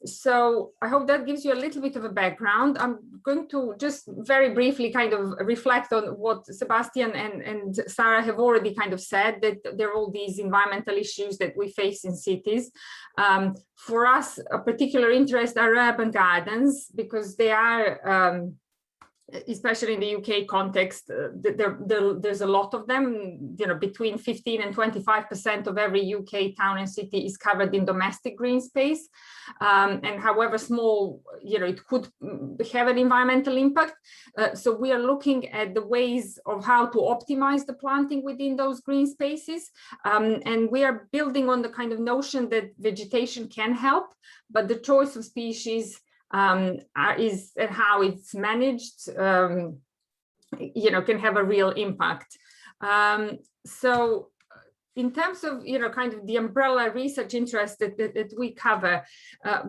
[SPEAKER 8] So I hope that gives you a little bit of a background. I'm going to just very briefly kind of reflect on what Sebastian and Sarah have already kind of said, that there are all these environmental issues that we face in cities. For us, a particular interest are urban gardens, because they are, especially in the UK context, there's a lot of them. You know, between 15 and 25% of every UK town and city is covered in domestic green space. And however small, you know, it could have an environmental impact. So we are looking at the ways of how to optimize the planting within those green spaces. And we are building on the kind of notion that vegetation can help, but the choice of species is and how it's managed, you know, can have a real impact. So in terms of, you know, kind of the umbrella research interest that we cover,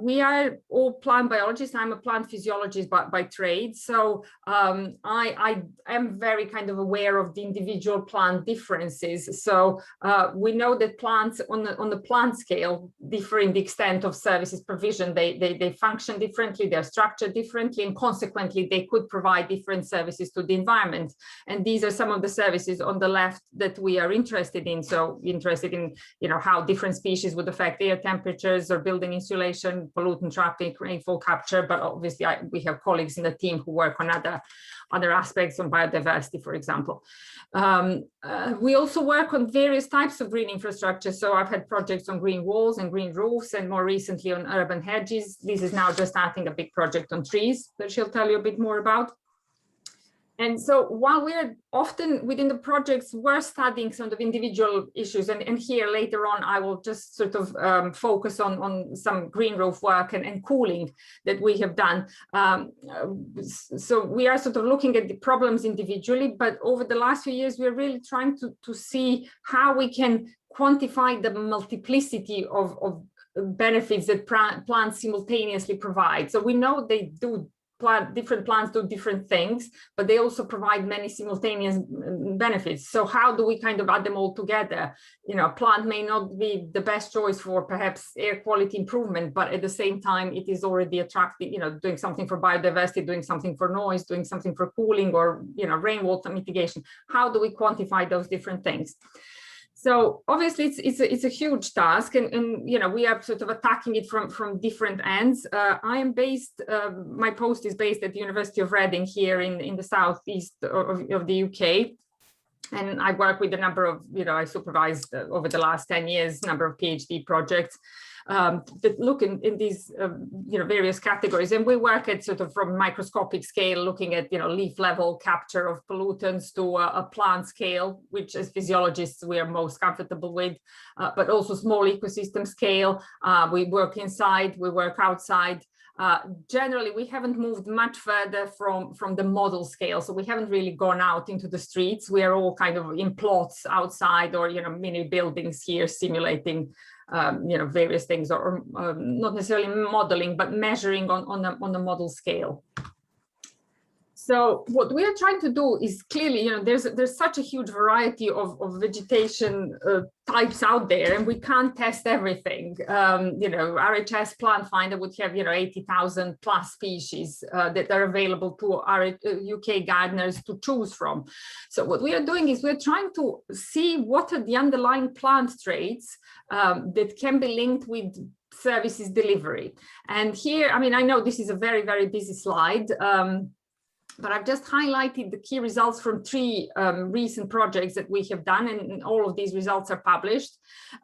[SPEAKER 8] we are all plant biologists. I'm a plant physiologist by trade. So I am very kind of aware of the individual plant differences. So we know that plants on the plant scale differ in the extent of services provision. They function differently, they're structured differently, and consequently they could provide different services to the environment. And these are some of the services on the left that we are interested in. So interested in, you know, how different species would affect air temperatures or building insulation, pollutant trapping, rainfall capture. But obviously we have colleagues in the team who work on other aspects on biodiversity, for example. We also work on various types of green infrastructure. So I've had projects on green walls and green roofs, and more recently on urban hedges. This is now just starting a big project on trees that she'll tell you a bit more about. And so while we're often within the projects, we're studying some of the individual issues. And here later on, I will just sort of focus on some green roof work and cooling that we have done. So we are sort of looking at the problems individually, but over the last few years, we're really trying to see how we can quantify the multiplicity of benefits that plants simultaneously provide. So we know they do. Different plants do different things, but they also provide many simultaneous benefits. So how do we kind of add them all together? You know, a plant may not be the best choice for perhaps air quality improvement, but at the same time, it is already attractive, you know, doing something for biodiversity, doing something for noise, doing something for cooling, or, you know, rainwater mitigation. How do we quantify those different things? So obviously it's a huge task, and you know, we are sort of attacking it from different ends. I am based, my post is based at the University of Reading here in the southeast of the UK. And I work with a number of, you know, I supervised over the last 10 years, number of PhD projects that look in these, you know, various categories. And we work at sort of from microscopic scale, looking at, you know, leaf level capture of pollutants to a plant scale, which as physiologists, we are most comfortable with, but also small ecosystem scale. We work inside, we work outside. Generally, we haven't moved much further from the model scale. So we haven't really gone out into the streets. We are all kind of in plots outside, or, you know, mini buildings here simulating various things, or not necessarily modeling, but measuring on a model scale. So what we are trying to do is clearly, there's such a huge variety of vegetation types out there, and we can't test everything. RHS Plant Finder would have 80,000 plus species that are available to our UK gardeners to choose from. So what we are doing is we're trying to see what are the underlying plant traits that can be linked with services delivery. And here, I know this is a very, very busy slide. But I've just highlighted the key results from 3 recent projects that we have done, and all of these results are published.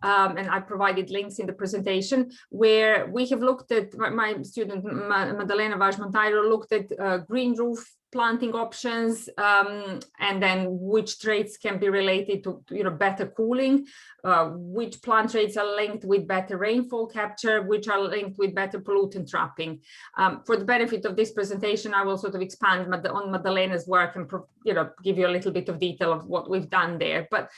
[SPEAKER 8] And I provided links in the presentation, where we have looked at, my student Madalena Vaz Monteiro looked at green roof planting options, and then which traits can be related to better cooling, which plant traits are linked with better rainfall capture, which are linked with better pollutant trapping. For the benefit of this presentation, I will sort of expand on Madalena's work and give you a little bit of detail of what we've done there. But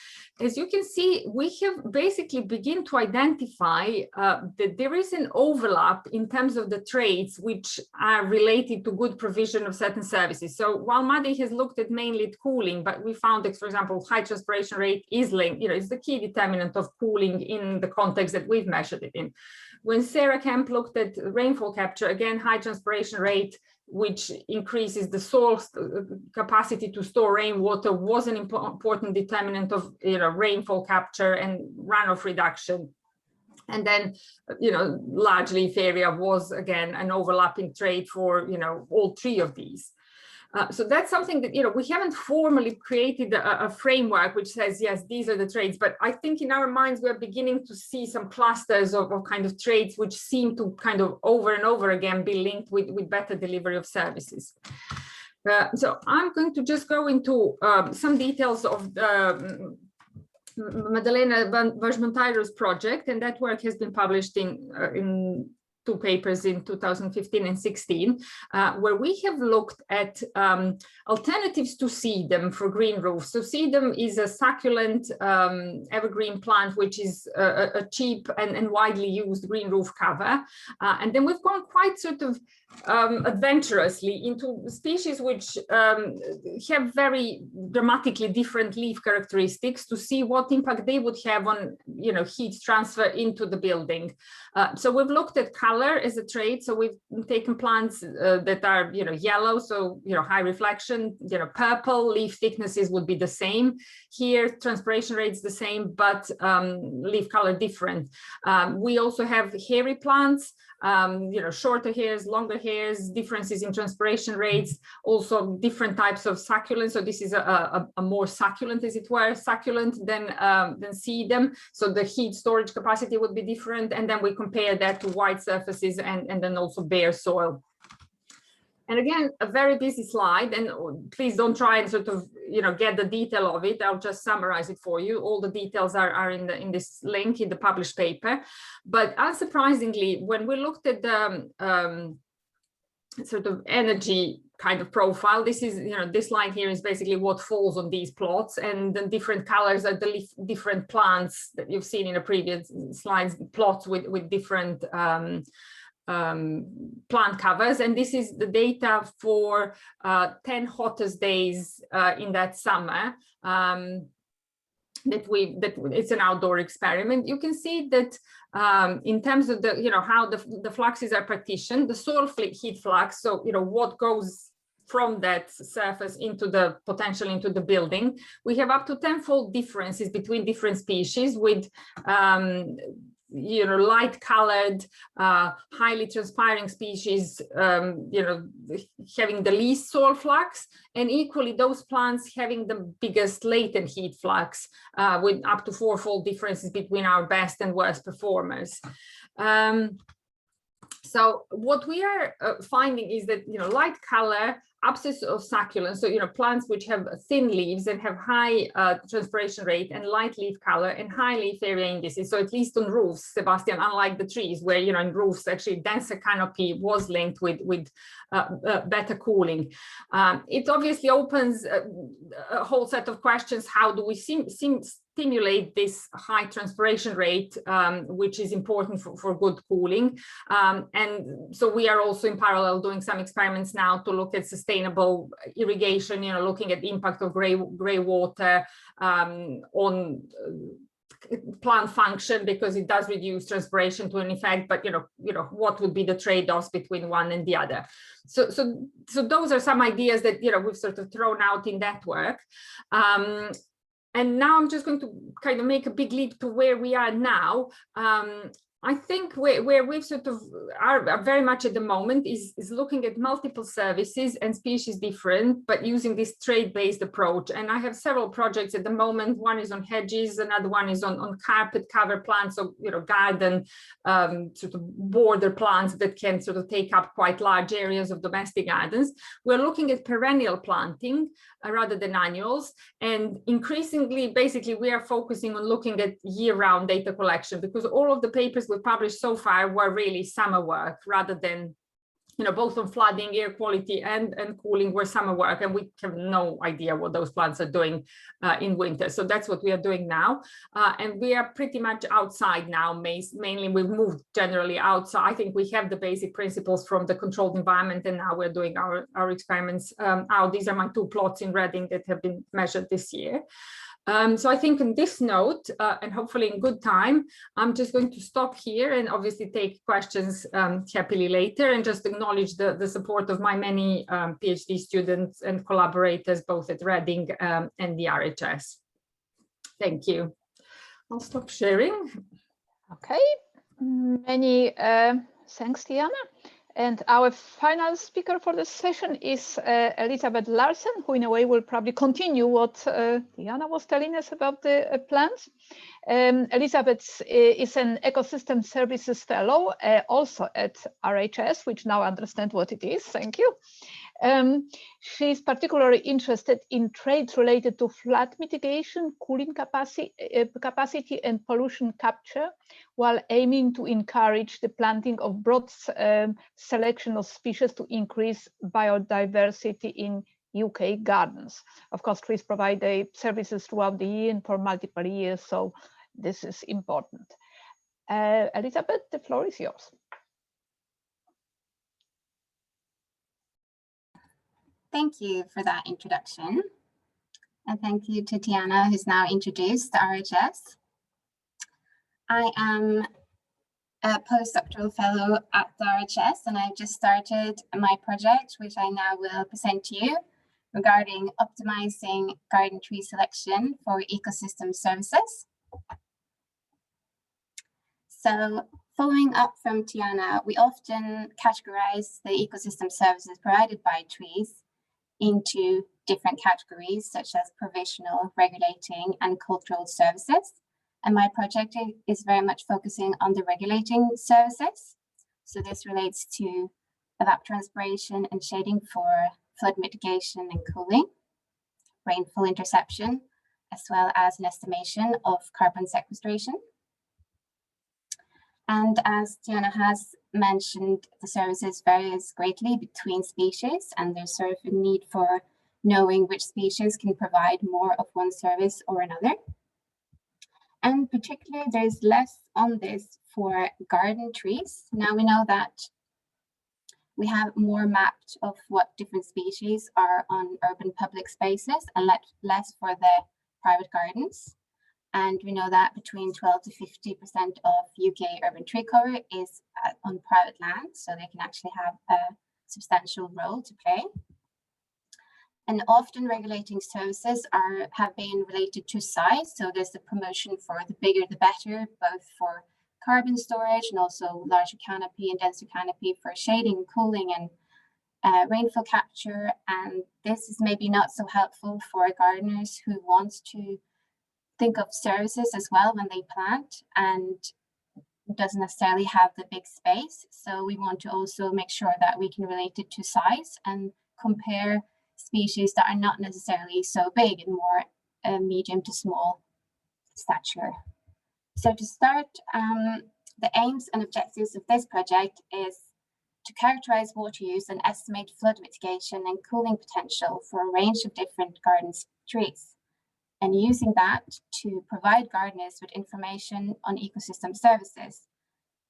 [SPEAKER 8] as you can see, we have basically begin to identify that there is an overlap in terms of the traits which are related to good provision of certain services. So while Madi has looked at mainly at cooling, but we found that, for example, high transpiration rate is linked, is the key determinant of cooling in the context that we've measured it in. When Sarah Kemp looked at rainfall capture, again, high transpiration rate, which increases the soil capacity to store rainwater, was an important determinant of rainfall capture and runoff reduction. And then, large leaf area was, again, an overlapping trait for, all 3 of these. So that's something that, we haven't formally created a framework which says, yes, these are the traits, but I think in our minds, we're beginning to see some clusters of kind of traits which seem to kind of over and over again be linked with better delivery of services. So I'm going to just go into some details of Madalena Vaz Monteiro's project, and that work has been published in 2 papers in 2015 and 16, where we have looked at alternatives to sedum for green roofs. So sedum is a succulent evergreen plant, which is a cheap and widely used green roof cover. And then we've gone quite sort of adventurously into species which have very dramatically different leaf characteristics to see what impact they would have on heat transfer into the building. So we've looked at color as a trait. So we've taken plants that are yellow, so high reflection, purple, leaf thicknesses would be the same. Here transpiration rates the same, but leaf color different. We also have hairy plants, shorter hairs, longer hairs, differences in transpiration rates, also different types of succulents. So this is a more succulent, as it were, succulent than sedum. So the heat storage capacity would be different. And then we compare that to white surfaces and then also bare soil. And again, a very busy slide, and please don't try and sort of, get the detail of it. I'll just summarize it for you. All the details are in this link in the published paper. But unsurprisingly, when we looked at the sort of energy kind of profile, this is, this line here is basically what falls on these plots, and the different colors are the different plants that you've seen in the previous slides, plots with different plant covers. And this is the data for 10 hottest days in that summer. That it's an outdoor experiment. You can see that in terms of how the fluxes are partitioned, the soil heat flux, so what goes from that surface into the potential into the building, we have up to 10-fold differences between different species, with light colored, highly transpiring species, having the least soil flux, and equally those plants having the biggest latent heat flux, with up to 4-fold differences between our best and worst performers. So what we are finding is that, light color, absence of succulents, so plants which have thin leaves and have high transpiration rate and light leaf color and high leaf area indices. So at least on roofs, Sebastian, unlike the trees, where in roofs actually denser canopy was linked with better cooling. It obviously opens a whole set of questions. How do we stimulate this high transpiration rate, which is important for good cooling. And so we are also in parallel doing some experiments now to look at sustainable irrigation, looking at the impact of gray water on plant function, because it does reduce transpiration to an effect, but what would be the trade-offs between one and the other. So those are some ideas that we've sort of thrown out in that work. And now I'm just going to kind of make a big leap to where we are now. I think where we've sort of are very much at the moment is looking at multiple services and species different, but using this trade-based approach. And I have several projects at the moment. One is on hedges, another one is on carpet cover plants, so garden sort of border plants that can sort of take up quite large areas of domestic gardens. We're looking at perennial planting rather than annuals, and increasingly, basically, we are focusing on looking at year-round data collection, because all of the papers we published so far were really summer work rather than, both on flooding, air quality and cooling were summer work, and we have no idea what those plants are doing in winter. So that's what we are doing now. And we are pretty much outside now, mainly we've moved generally outside. I think we have the basic principles from the controlled environment, and now we're doing our experiments out. These are my 2 plots in Reading that have been measured this year. So I think on this note, and hopefully in good time, I'm just going to stop here and obviously take questions happily later, and just acknowledge the support of my many PhD students and collaborators, both at Reading and the RHS. Thank you. I'll stop sharing.
[SPEAKER 5] Okay, many thanks, Tiana. And our final speaker for this session is Elisabeth Larsen, who in a way will probably continue what Tiana was telling us about the plants. Elisabeth is an Ecosystem Services Fellow, also at RHS, which now understand what it is. Thank you. She's particularly interested in trades related to flood mitigation, cooling capacity and pollution capture, while aiming to encourage the planting of broad selection of species to increase biodiversity in UK gardens. Of course, trees provide services throughout the year and for multiple years, so this is important. Elisabeth, the floor is yours.
[SPEAKER 9] Thank you for that introduction. And thank you to Tiana, who's now introduced the RHS. I am a postdoctoral fellow at the RHS, and I've just started my project, which I now will present to you, regarding optimizing garden tree selection for ecosystem services. So, following up from Tiana, we often categorize the ecosystem services provided by trees into different categories, such as provisional, regulating, and cultural services. And my project is very much focusing on the regulating services. So this relates to evapotranspiration and shading for flood mitigation and cooling, rainfall interception, as well as an estimation of carbon sequestration. And as Tiana has mentioned, the services varies greatly between species, and there's sort of a need for knowing which species can provide more of one service or another. And particularly, there's less on this for garden trees. Now we know that we have more mapped of what different species are on urban public spaces and less for the private gardens. And we know that between 12 to 50% of UK urban tree cover is on private land, so they can actually have a substantial role to play. And often regulating services have been related to size, so there's the promotion for the bigger the better, both for carbon storage and also larger canopy and denser canopy for shading, cooling, and rainfall capture. And this is maybe not so helpful for gardeners who want to think of services as well when they plant and doesn't necessarily have the big space. So we want to also make sure that we can relate it to size and compare species that are not necessarily so big and more medium to small stature. So to start, the aims and objectives of this project is to characterize water use and estimate flood mitigation and cooling potential for a range of different garden trees. and using that to provide gardeners with information on ecosystem services,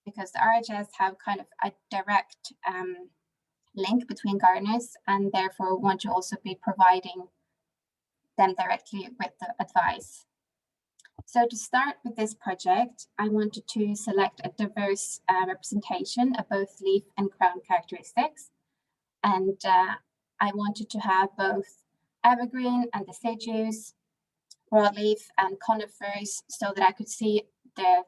[SPEAKER 9] because the RHS have kind of a direct link between gardeners and therefore want to also be providing them directly with the advice. So to start with this project, I wanted to select a diverse representation of both leaf and crown characteristics. And I wanted to have both evergreen and deciduous, broadleaf and conifers, so that I could see the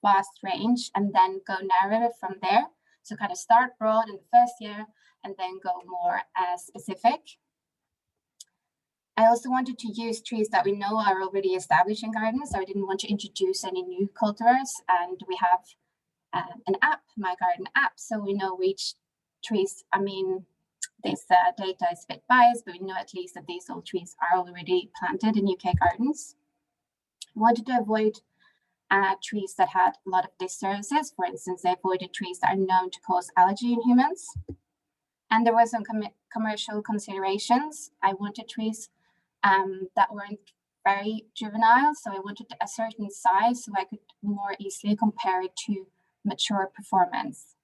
[SPEAKER 9] vast range and then go narrower from there. So kind of start broad in the first year and then go more specific. I also wanted to use trees that we know are already established in gardens, so I didn't want to introduce any new cultivars. And we have an app, My Garden app, so we know which trees, I mean, this data is a bit biased, but we know at least that these old trees are already planted in UK gardens. I wanted to avoid trees that had a lot of disservices. For instance, I avoided trees that are known to cause allergy in humans. And there were some commercial considerations. I wanted trees that weren't very juvenile, so I wanted a certain size so I could more easily compare it to mature performance.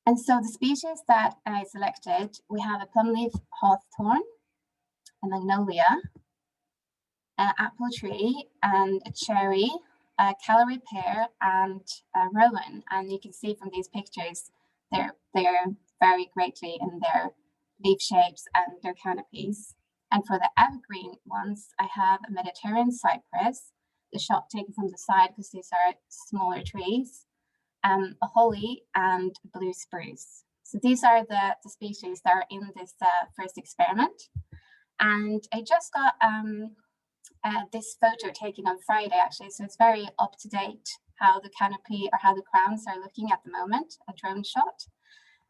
[SPEAKER 9] And so the species that I selected, we have a plumleaf hawthorn, a magnolia, an apple tree, and a cherry, a Callery pear, and a rowan. And you can see from these pictures, they're vary greatly in their leaf shapes and their canopies. And for the evergreen ones, I have a Mediterranean cypress, the shot taken from the side because these are smaller trees, a holly, and a blue spruce. So these are the species that are in this first experiment. And I just got this photo taken on Friday, actually, so it's very up to date how the canopy or how the crowns are looking at the moment, a drone shot.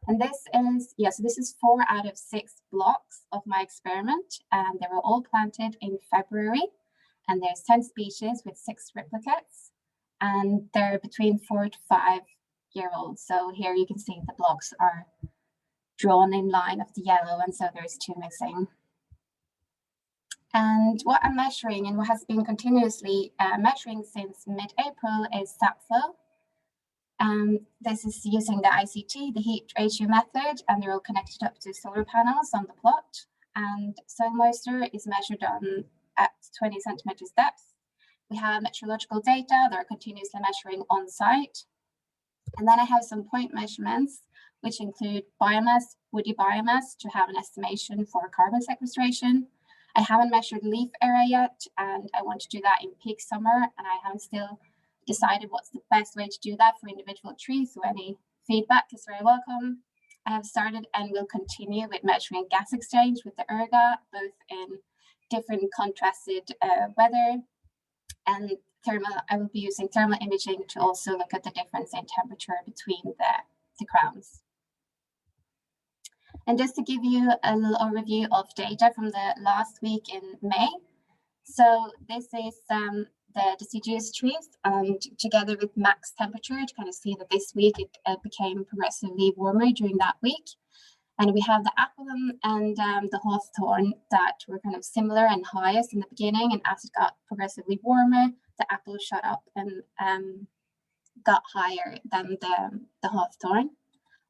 [SPEAKER 9] And this is, so this is 4 out of 6 blocks of my experiment, and they were all planted in February, and there's 10 species with 6 replicates, and they're between 4 to 5 year olds. So here you can see the blocks are drawn in line of the yellow, and so there's 2 missing. And what I'm measuring, and what has been continuously measuring since mid-April, is sap flow. This is using the ICT, the heat ratio method, and they're all connected up to solar panels on the plot. And soil moisture is measured at 20 centimeters depth. We have meteorological data that are continuously measuring on site. And then I have some point measurements, which include biomass, woody biomass, to have an estimation for carbon sequestration. I haven't measured leaf area yet, and I want to do that in peak summer, and I haven't still decided what's the best way to do that for individual trees, so any feedback is very welcome. I have started and will continue with measuring gas exchange with the ERGA, both in different contrasted weather and thermal. I will be using thermal imaging to also look at the difference in temperature between the crowns. And just to give you a little overview of data from the last week in May. So this is the deciduous trees, and together with max temperature to kind of see that this week it became progressively warmer during that week. And we have the apple and the hawthorn that were kind of similar and highest in the beginning, and as it got progressively warmer, the apple shot up and got higher than the hawthorn,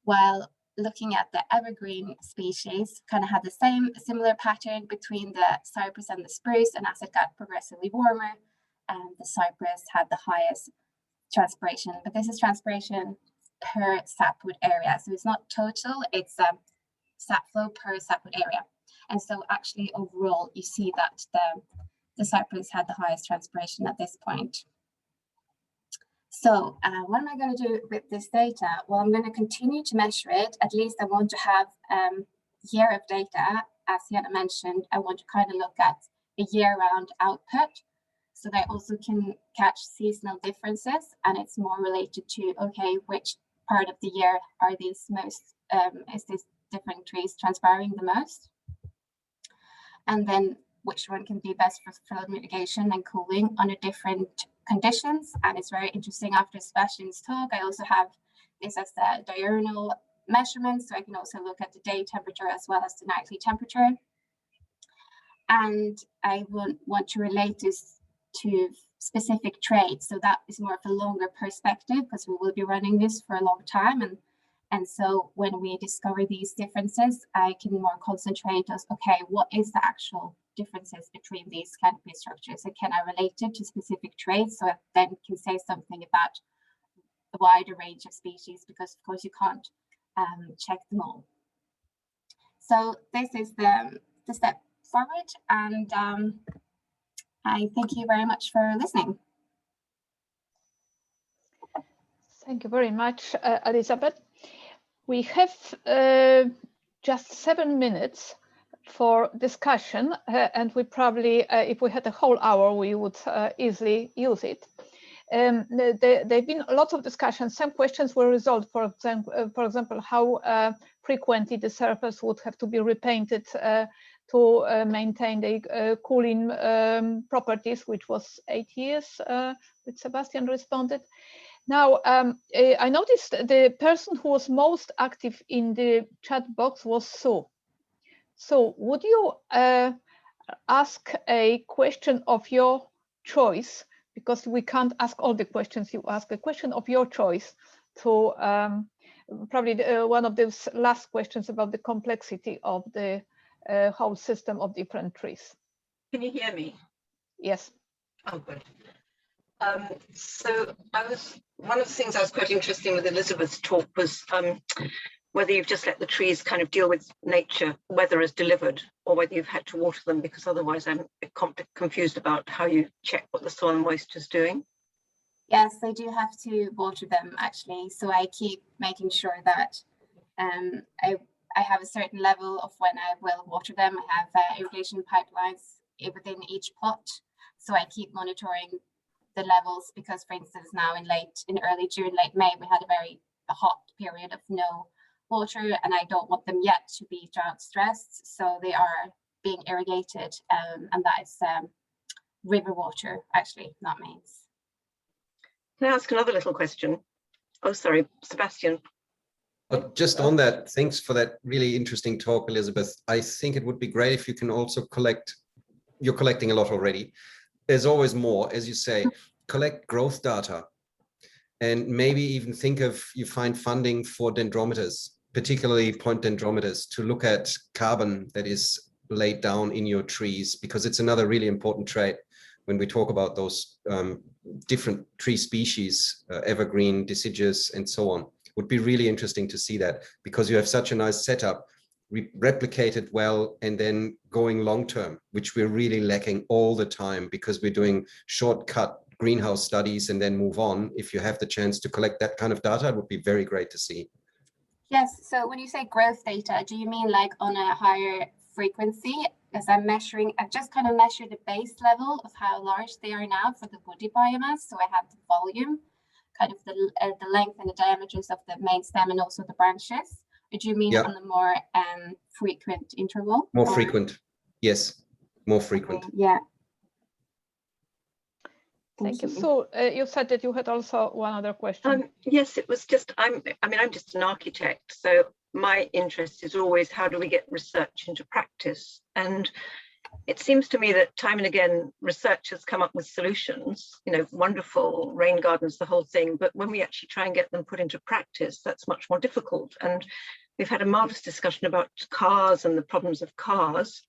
[SPEAKER 9] while looking at the evergreen species kind of had the similar pattern between the cypress and the spruce, and as it got progressively warmer, the cypress had the highest transpiration, but this is transpiration per sapwood area, so it's not total, it's sap flow per sapwood area. And so actually overall you see that the cypress had the highest transpiration at this point. So what am I going to do with this data? Well, I'm going to continue to measure it. At least I want to have a year of data. As Sienna mentioned, I want to kind of look at a year-round output, so that I also can catch seasonal differences, and it's more related to, okay, which part of the year are these most, is this different trees transpiring the most? And then which one can be best for flood mitigation and cooling under different conditions. And it's very interesting after Sebastian's talk, I also have this as the diurnal measurements, so I can also look at the day temperature as well as the nightly temperature. and I want to relate this to specific traits. So that is more of a longer perspective, because we will be running this for a long time. And so when we discover these differences, I can more concentrate on, okay, what is the actual differences between these canopy structures, and can I relate it to specific traits, so I then can say something about a wider range of species, because of course you can't check them all. So this is the step forward, and I thank you very much for listening.
[SPEAKER 5] Thank you very much, Elizabeth. We have just 7 minutes for discussion, and we probably, if we had a whole hour, we would easily use it. There have been lots of discussions. Some questions were resolved. For example, how frequently the surface would have to be repainted to maintain the cooling properties, which was 8 years, which Sebastian responded. Now, I noticed the person who was most active in the chat box was Sue. So would you ask a question of your choice, because we can't ask all the questions, you ask a question of your choice to probably one of those last questions about the complexity of the whole system of different trees.
[SPEAKER 10] Can you hear me?
[SPEAKER 5] Yes.
[SPEAKER 10] Oh, good. So one of the things I was quite interested in with Elizabeth's talk was whether you've just let the trees kind of deal with nature, weather as delivered, or whether you've had to water them, because otherwise I'm a bit confused about how you check what the soil moisture is doing.
[SPEAKER 9] Yes, I do have to water them actually. So I keep making sure that I have a certain level of when I will water them. I have irrigation pipelines within each plot. So I keep monitoring the levels, because for instance, now in early June, late May, we had a very hot period of no water, and I don't want them yet to be drought stressed. So they are being irrigated, and that is river water, actually, not mains.
[SPEAKER 10] Can I ask another little question? Oh, sorry, Sebastian.
[SPEAKER 6] Just on that, thanks for that really interesting talk, Elizabeth. I think it would be great if you can also you're collecting a lot already. There's always more, as you say, collect growth data, and maybe even think of, you find funding for dendrometers, particularly point dendrometers, to look at carbon that is laid down in your trees, because it's another really important trait when we talk about those different tree species, evergreen, deciduous, and so on. It would be really interesting to see that, because you have such a nice setup, replicate it well, and then going long term, which we're really lacking all the time, because we're doing shortcut greenhouse studies and then move on. If you have the chance to collect that kind of data, it would be very great to see.
[SPEAKER 9] Yes, so when you say growth data, do you mean like on a higher frequency? As I'm measuring, I've just kind of measured the base level of how large they are now for the woody biomass. So I have the volume, kind of the length and the diameters of the main stem, and also the branches. Or do you mean on the more frequent interval?
[SPEAKER 6] More frequent, yes, more frequent.
[SPEAKER 9] Okay. Yeah.
[SPEAKER 5] Thank you. So you said that you had also one other question.
[SPEAKER 10] Yes, it was just, I'm just an architect, so my interest is always how do we get research into practice? And it seems to me that time and again, research has come up with solutions, wonderful rain gardens, the whole thing, but when we actually try and get them put into practice, that's much more difficult. And we've had a marvelous discussion about cars and the problems of cars.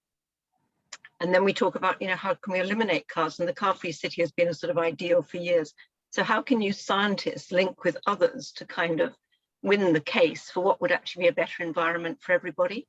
[SPEAKER 10] And then we talk about, how can we eliminate cars? And the car-free city has been a sort of ideal for years. So how can you scientists link with others to kind of win the case for what would actually be a better environment for everybody?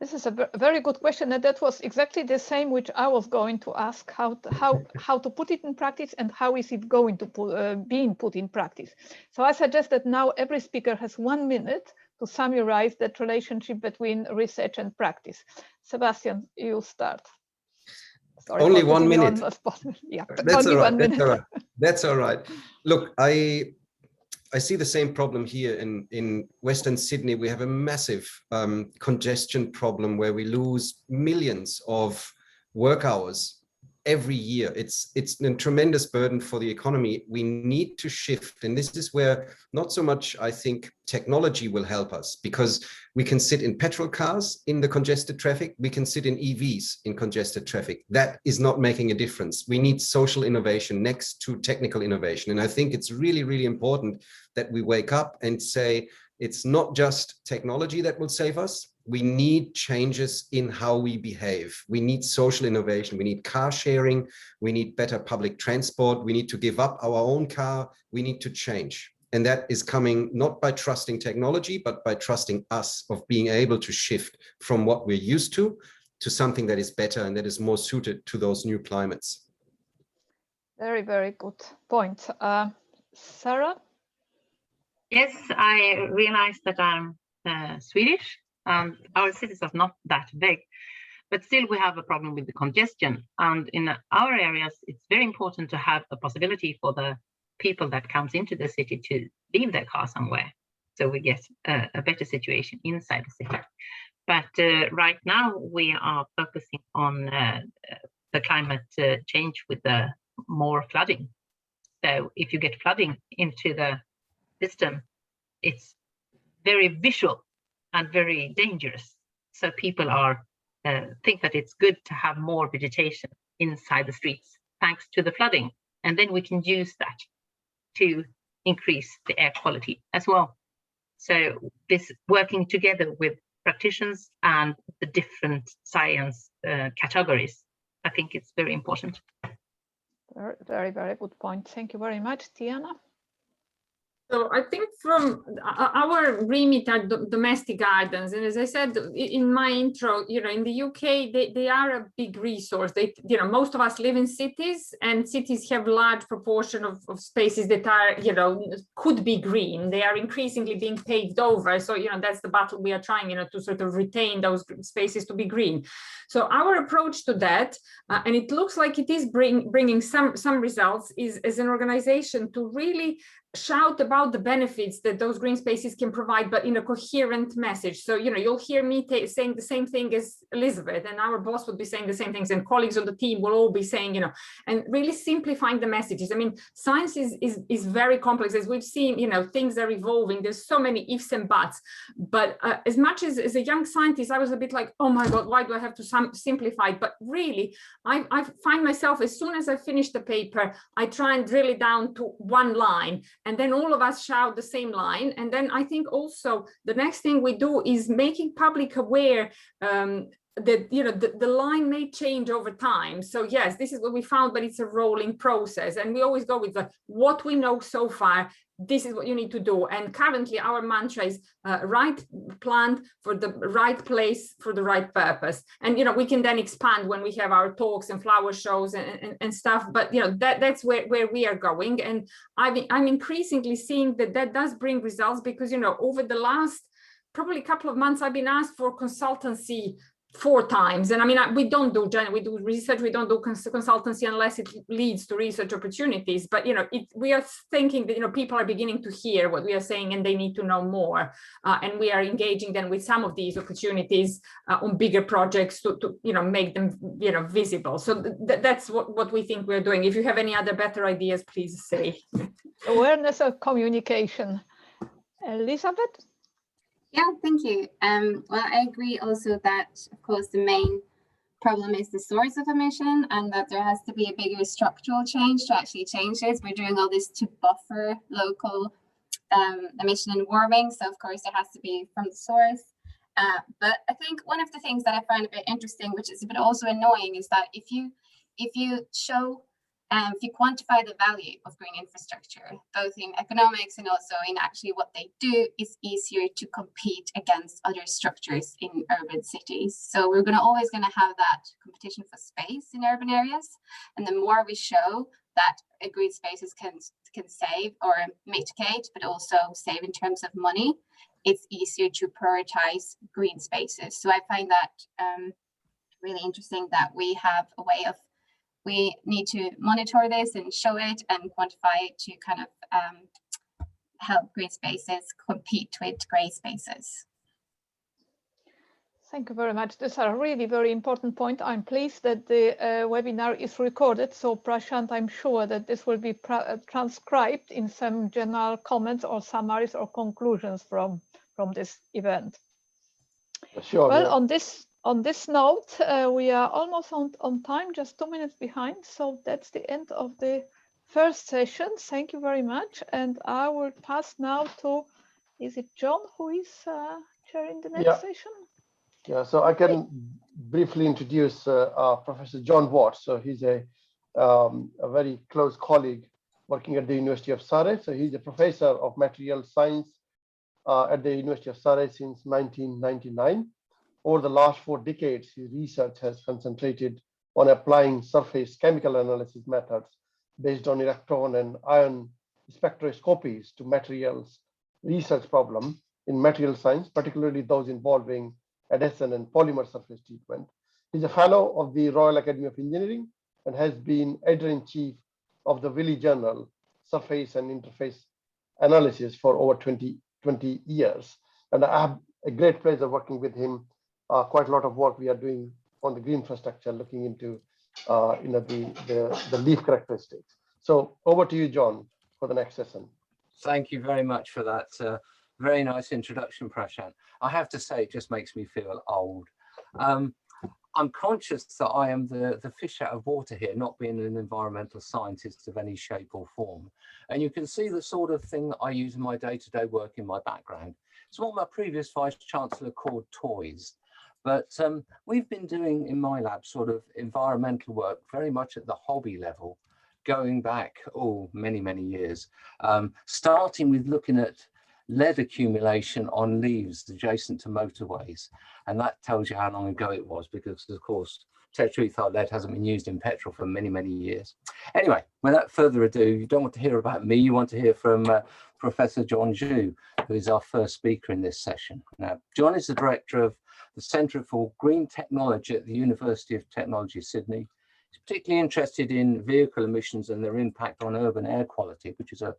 [SPEAKER 5] This is a very good question, and that was exactly the same which I was going to ask: how to put it in practice, and how is it going to being put in practice. So I suggest that now every speaker has 1 minute to summarize that relationship between research and practice. Sebastian, you start. Sorry,
[SPEAKER 6] only 1 minute.
[SPEAKER 5] Yeah,
[SPEAKER 6] that's
[SPEAKER 5] only
[SPEAKER 6] all right.
[SPEAKER 5] 1 minute.
[SPEAKER 6] That's all right. That's all right. Look, I see the same problem here in Western Sydney. We have a massive congestion problem where we lose millions of work hours every year. It's a tremendous burden for the economy. We need to shift. And this is where not so much, I think, technology will help us, because we can sit in petrol cars in the congested traffic. We can sit in EVs in congested traffic. That is not making a difference. We need social innovation next to technical innovation. And I think it's really, really important that we wake up and say, it's not just technology that will save us. We need changes in how we behave. We need social innovation. We need car sharing. We need better public transport. We need to give up our own car. We need to change. And that is coming not by trusting technology, but by trusting us, of being able to shift from what we're used to something that is better and that is more suited to those new climates.
[SPEAKER 5] Very, very good point. Sarah?
[SPEAKER 7] Yes, I realized that I'm Swedish, and our cities are not that big, but still we have a problem with the congestion. And in our areas, it's very important to have a possibility for the people that comes into the city to leave their car somewhere, so we get a better situation inside the city. But right now we are focusing on the climate change with the more flooding. So if you get flooding into the system, it's very visual and very dangerous. So people are think that it's good to have more vegetation inside the streets thanks to the flooding, and then we can use that to increase the air quality as well. So this working together with practitioners and the different science categories, I think it's very important.
[SPEAKER 5] Very, very good point. Thank you very much. Tiana?
[SPEAKER 8] So I think from our remit are domestic gardens, and as I said in my intro, in the UK they are a big resource. They, most of us live in cities, and cities have large proportion of spaces that are, could be green. They are increasingly being paved over. So that's the battle we are trying, to sort of retain those spaces to be green. So our approach to that, and it looks like it is bringing some results, is as an organization to really shout about the benefits that those green spaces can provide, but in a coherent message. So, you'll hear me saying the same thing as Elizabeth, and our boss would be saying the same things, and colleagues on the team will all be saying, and really simplifying the messages. I mean, science is very complex. As we've seen, things are evolving. There's so many ifs and buts. But as much as a young scientist, I was a bit like, oh my God, why do I have to simplify it? But really, I find myself, as soon as I finish the paper, I try and drill it down to one line. And then all of us shout the same line. And then I think also the next thing we do is making public aware that the line may change over time. So yes, this is what we found, but it's a rolling process. And we always go with what we know so far. This is what you need to do. And currently our mantra is right plant for the right place for the right purpose. And we can then expand when we have our talks and flower shows and stuff. But that's where we are going. And I'm increasingly seeing that does bring results, because over the last probably couple of months I've been asked for consultancy 4 times. And I mean, we don't do research, we don't do consultancy unless it leads to research opportunities. But, we are thinking that, people are beginning to hear what we are saying and they need to know more. And we are engaging then with some of these opportunities on bigger projects to make them, visible. So that's what we think we're doing. If you have any other better ideas, please say.
[SPEAKER 5] Awareness of communication. Elizabeth?
[SPEAKER 9] Yeah, thank you. Well, I agree also that, of course, the main problem is the source of emission, and that there has to be a bigger structural change to actually change this. We're doing all this to buffer local emission and warming. So, of course, it has to be from the source. But I think one of the things that I find a bit interesting, which is a bit also annoying, is that if you show if you quantify the value of green infrastructure, both in economics and also in actually what they do, it's easier to compete against other structures in urban cities. So we're always going to have that competition for space in urban areas. And the more we show that green spaces can save or mitigate, but also save in terms of money, it's easier to prioritize green spaces. So I find that really interesting that we have a way of, we need to monitor this and show it and quantify it to kind of help green spaces compete with grey spaces.
[SPEAKER 5] Thank you very much. These are really very important point. I'm pleased that the webinar is recorded. So Prashant, I'm sure that this will be transcribed in some general comments or summaries or conclusions from this event.
[SPEAKER 1] Sure.
[SPEAKER 5] Well,
[SPEAKER 1] Yeah.
[SPEAKER 5] on this note, we are almost on time, just 2 minutes behind. So that's the end of the first session. Thank you very much. And I will pass now to, is it John who is chairing the next session?
[SPEAKER 1] Yeah, so I can briefly introduce Professor John Watts. So he's a very close colleague working at the University of Surrey. So he's a professor of material science at the University of Surrey since 1999. Over the last 4 decades, his research has concentrated on applying surface chemical analysis methods based on electron and ion spectroscopies to materials research problems in material science, particularly those involving adhesion and polymer surface treatment. He's a fellow of the Royal Academy of Engineering and has been editor-in-chief of the Wiley Journal, Surface and Interface Analysis for over 20 years. And I have a great pleasure working with him. Quite a lot of work we are doing on the green infrastructure, looking into the leaf characteristics. So over to you, John, for the next session.
[SPEAKER 11] Thank you very much for that very nice introduction, Prashant. I have to say, it just makes me feel old. I'm conscious that I am the fish out of water here, not being an environmental scientist of any shape or form. And you can see the sort of thing that I use in my day-to-day work in my background. It's what my previous Vice-Chancellor called toys. But we've been doing in my lab sort of environmental work very much at the hobby level, going back, many, many years, starting with looking at lead accumulation on leaves adjacent to motorways. And that tells you how long ago it was, because of course, tetraethyl lead hasn't been used in petrol for many, many years. Anyway, without further ado, you don't want to hear about me, you want to hear from Professor John Zhu, who is our first speaker in this session. Now, John is the director of the Centre for Green Technology at the University of Technology, Sydney. He's particularly interested in vehicle emissions and their impact on urban air quality, which is an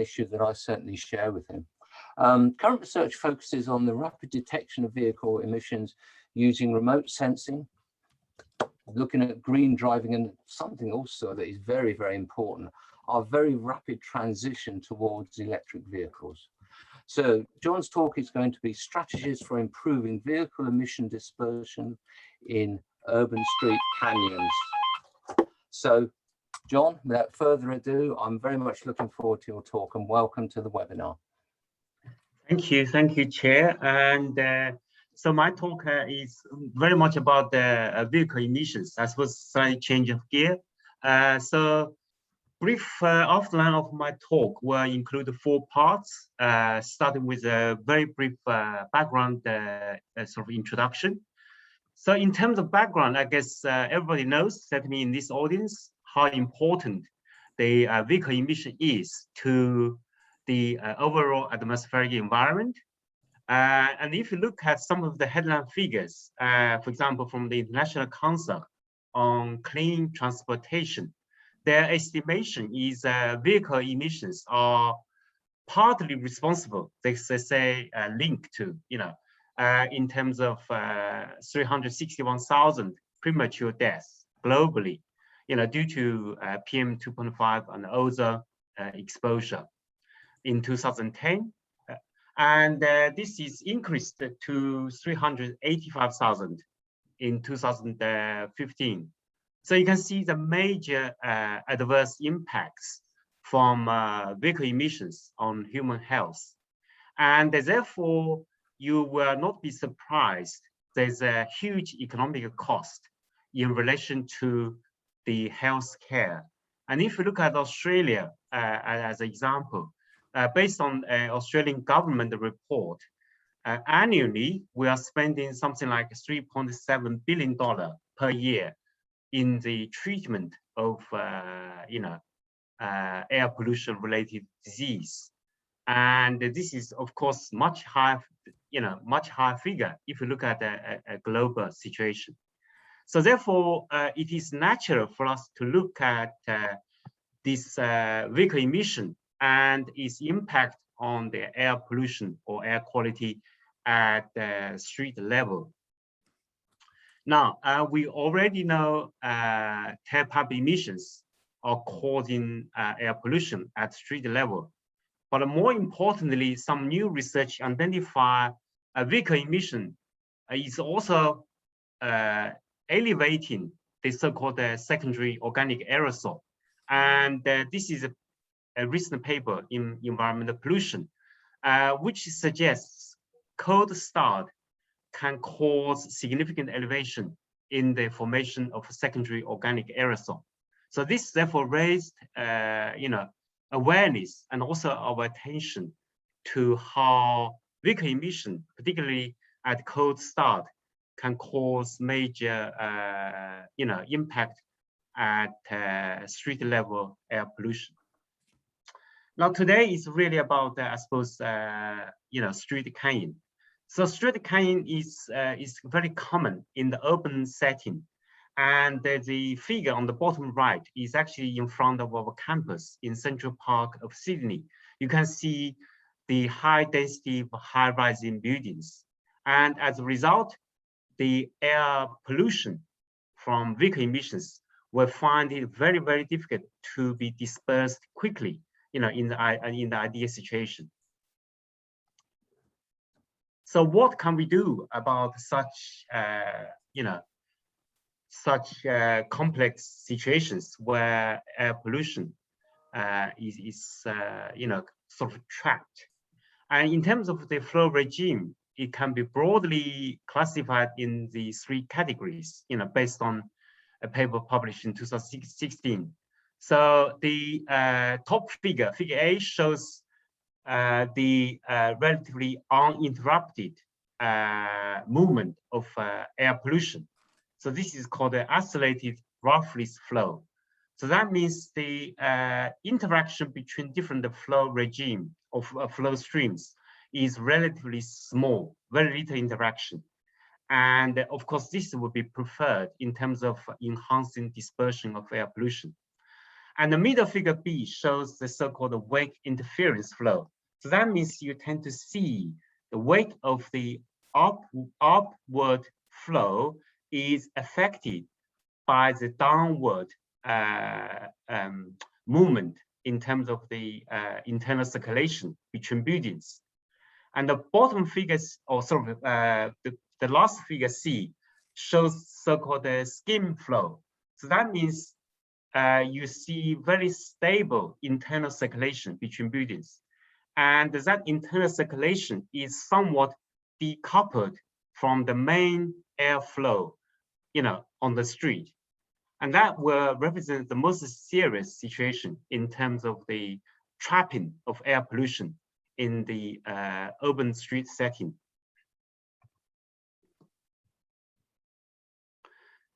[SPEAKER 11] issue that I certainly share with him. Current research focuses on the rapid detection of vehicle emissions using remote sensing, looking at green driving, and something also that is very, very important, our very rapid transition towards electric vehicles. So John's talk is going to be strategies for improving vehicle emission dispersion in urban street canyons. So John, without further ado, I'm very much looking forward to your talk, and welcome to the webinar.
[SPEAKER 12] Thank you, Chair. And so my talk is very much about the vehicle emissions. I suppose slight change of gear. So brief outline of my talk will include 4 parts, starting with a very brief background sort of introduction. So in terms of background, I guess everybody knows, certainly in this audience, how important the vehicle emission is to the overall atmospheric environment. And if you look at some of the headline figures, for example, from the International Council on Clean Transportation, their estimation is vehicle emissions are partly responsible, they say linked to, in terms of 361,000 premature deaths globally, due to PM 2.5 and ozone exposure in 2010. And this is increased to 385,000 in 2015. So you can see the major adverse impacts from vehicle emissions on human health. And therefore, you will not be surprised there's a huge economic cost in relation to the health care. And if you look at Australia as an example, based on an Australian government report, annually, we are spending something like $3.7 billion per year in the treatment of air pollution related disease. And this is, of course, much higher figure if you look at a global situation. So therefore, it is natural for us to look at this vehicle emission and its impact on the air pollution or air quality at the street level. Now, we already know tailpipe emissions are causing air pollution at street level. But more importantly, some new research identify vehicle emission is also elevating the so-called secondary organic aerosol. And this is a recent paper in environmental pollution, which suggests cold start can cause significant elevation in the formation of secondary organic aerosol. So this therefore raised, awareness and also our attention to how vehicle emission, particularly at cold start, can cause major, impact at street level air pollution. Now today is really about, I suppose, street canyon. So street canyon is very common in the urban setting. And the figure on the bottom right is actually in front of our campus in Central Park of Sydney. You can see the high density of high-rising buildings. And as a result, the air pollution from vehicle emissions will find it very, very difficult to be dispersed quickly, in the ideal situation. So what can we do about such, complex situations where air pollution is sort of trapped? And in terms of the flow regime, it can be broadly classified in the 3 categories, based on a paper published in 2016. So the top figure, figure A, shows the relatively uninterrupted movement of air pollution. So this is called an isolated rough-release flow. So that means the interaction between different flow regime of flow streams is relatively small, very little interaction. And of course, this would be preferred in terms of enhancing dispersion of air pollution. And the middle figure B shows the so-called wake interference flow. So that means you tend to see the wake of the upward flow is affected by the downward movement in terms of the internal circulation between buildings. And the bottom figures, or sort of the last figure C, shows so-called skim flow. So that means you see very stable internal circulation between buildings. And that internal circulation is somewhat decoupled from the main airflow, on the street. And that will represent the most serious situation in terms of the trapping of air pollution in the urban street setting.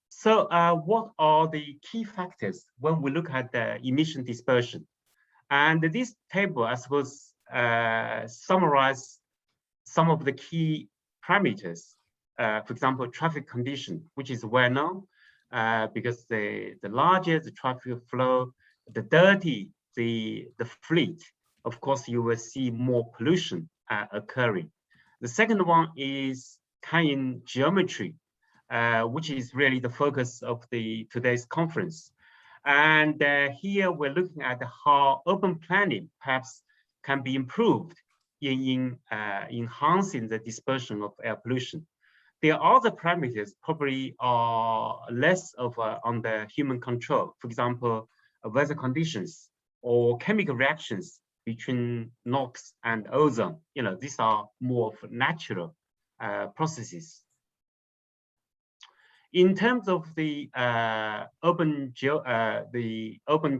[SPEAKER 12] So what are the key factors when we look at the emission dispersion? And this table, I suppose, summarize some of the key parameters. For example, traffic condition, which is well known because the larger the traffic flow, the dirtier the fleet, of course, you will see more pollution occurring. The second one is canyon geometry, which is really the focus of today's conference. And here we're looking at how urban planning perhaps can be improved in enhancing the dispersion of air pollution. There are other parameters probably are less of under human control. For example, weather conditions or chemical reactions between NOx and ozone. These are more of natural processes. In terms of the urban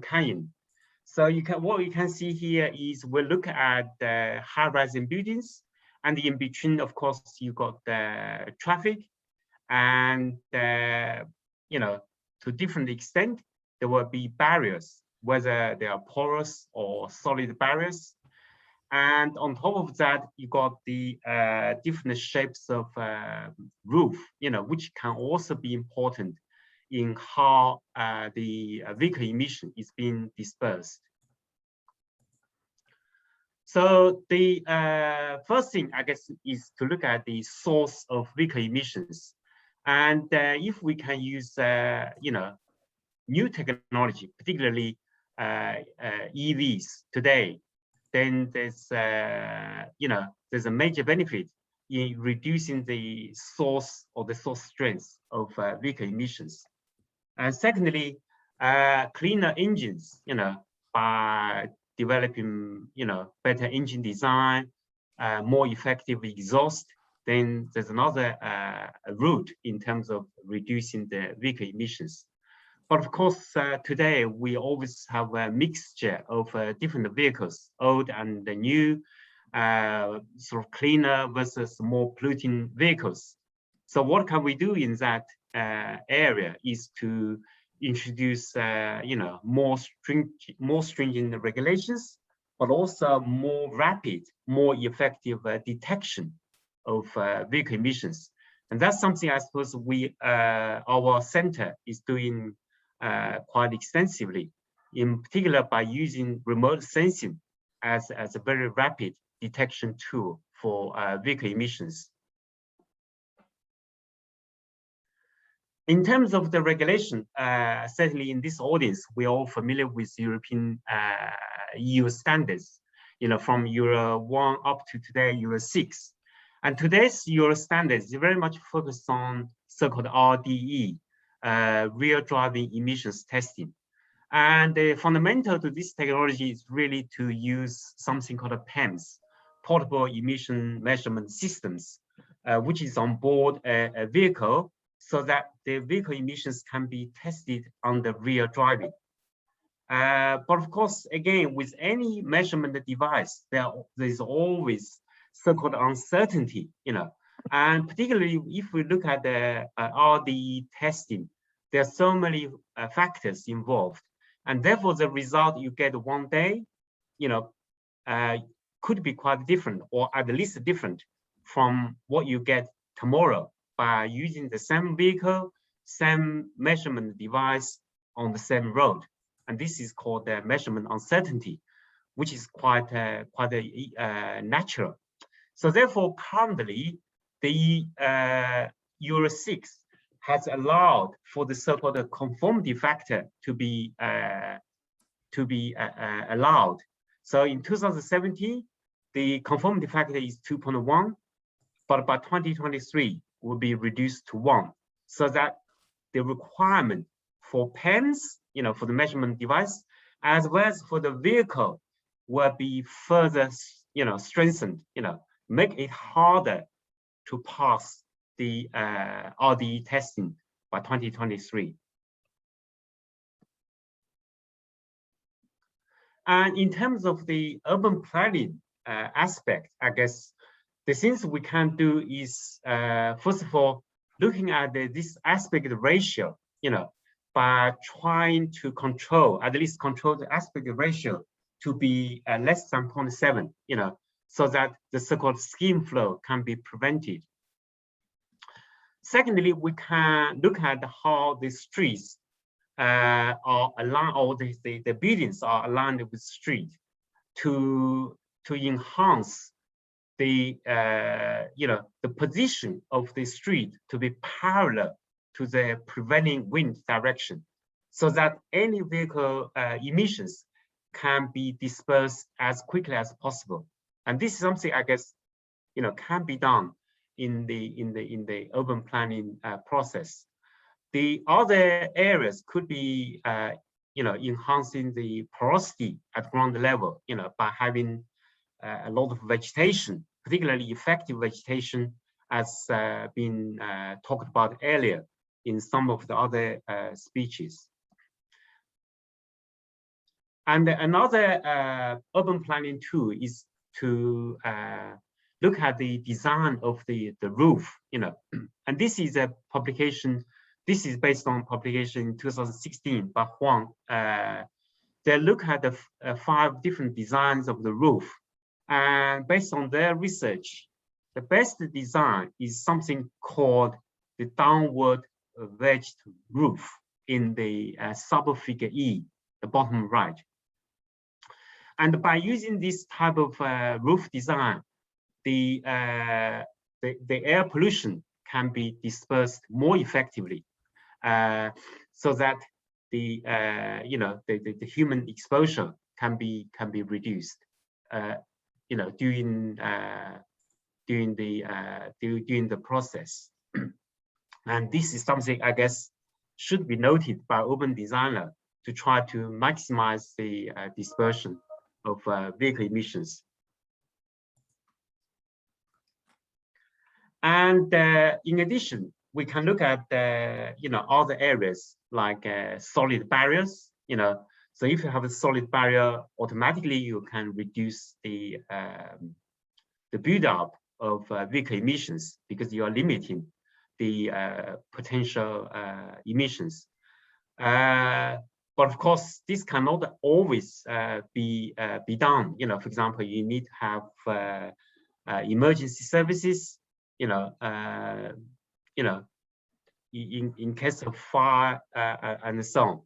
[SPEAKER 12] canyon, so what you can see here is we look at the high-rising buildings, and in between, of course, you got the traffic, and to different extent, there will be barriers, whether they are porous or solid barriers. And on top of that, you got the different shapes of roof, which can also be important in how the vehicle emission is being dispersed. So the first thing, I guess, is to look at the source of vehicle emissions. And if we can use, new technology, particularly EVs today, then there's, there's a major benefit in reducing the source or the source strength of vehicle emissions. And secondly, cleaner engines, by developing, better engine design, more effective exhaust, then there's another route in terms of reducing the vehicle emissions. But of course, today we always have a mixture of different vehicles, old and the new, sort of cleaner versus more polluting vehicles. So what can we do in that area is to introduce, more stringent regulations, but also more rapid, more effective detection of vehicle emissions. And that's something I suppose we, our center is doing quite extensively, in particular by using remote sensing as a very rapid detection tool for vehicle emissions. In terms of the regulation, certainly in this audience, we're all familiar with European EU standards, from Euro 1 up to today, Euro 6. And today's Euro standards is very much focused on so-called RDE, real driving emissions testing. And the fundamental to this technology is really to use something called a PEMS, portable emission measurement systems, which is on board a vehicle so that the vehicle emissions can be tested under real driving. But of course, again, with any measurement device, there's always so-called uncertainty, and particularly if we look at the RDE testing, there are so many factors involved, and therefore the result you get one day, could be quite different, or at least different from what you get tomorrow by using the same vehicle, same measurement device on the same road. And this is called the measurement uncertainty, which is quite natural. So therefore, currently, the Euro 6 has allowed for the so-called conformity factor to be allowed. So in 2017, the conformity factor is 2.1, but by 2023 will be reduced to 1, so that the requirement for PEMS, for the measurement device, as well as for the vehicle, will be further, strengthened, make it harder to pass the RDE testing by 2023. And in terms of the urban planning aspect, I guess the things we can do is, first of all, looking at this aspect ratio, by trying to at least control the aspect ratio to be less than 0.7, so that the so-called scheme flow can be prevented. Secondly, we can look at how the streets are aligned, or the buildings are aligned with street to enhance the the position of the street to be parallel to the prevailing wind direction, so that any vehicle emissions can be dispersed as quickly as possible. And this is something I guess can be done in the urban planning process. The other areas could be enhancing the porosity at ground level, by having a lot of vegetation, particularly effective vegetation, as been talked about earlier in some of the other speeches. And another urban planning tool is to look at the design of the roof, and this is a publication. This is based on publication in 2016 by Huang. They look at the 5 different designs of the roof, and based on their research, the best design is something called the downward wedged roof in the sub-figure E, the bottom right. And by using this type of roof design, the air pollution can be dispersed more effectively, so that the the human exposure can be reduced, during the process. And this is something, I guess, should be noted by open designer to try to maximize the dispersion of vehicle emissions. And in addition, we can look at other areas like solid barriers. So if you have a solid barrier, automatically you can reduce the buildup of vehicle emissions, because you are limiting the potential emissions. But of course, this cannot always be done. For example, you need to have emergency services. In case of fire and so on.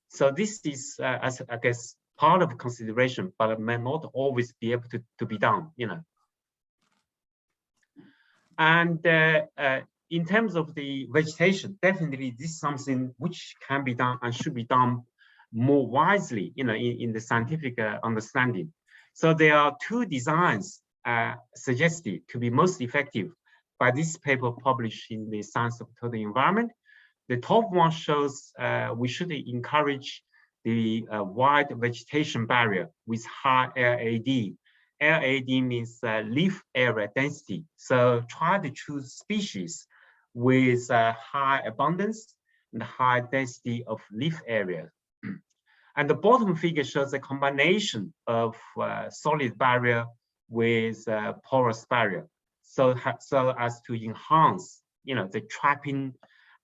[SPEAKER 12] So this is, as I guess, part of consideration, but it may not always be able to be done. And in terms of the vegetation, definitely this is something which can be done and should be done more wisely, in the scientific understanding. So there are two designs suggested to be most effective by this paper published in the Science of Total Environment. The top one shows we should encourage the wide vegetation barrier with high LAD. LAD means leaf area density. So try to choose species with high abundance and high density of leaf area. And the bottom figure shows a combination of solid barrier with porous barrier. So as to enhance, the trapping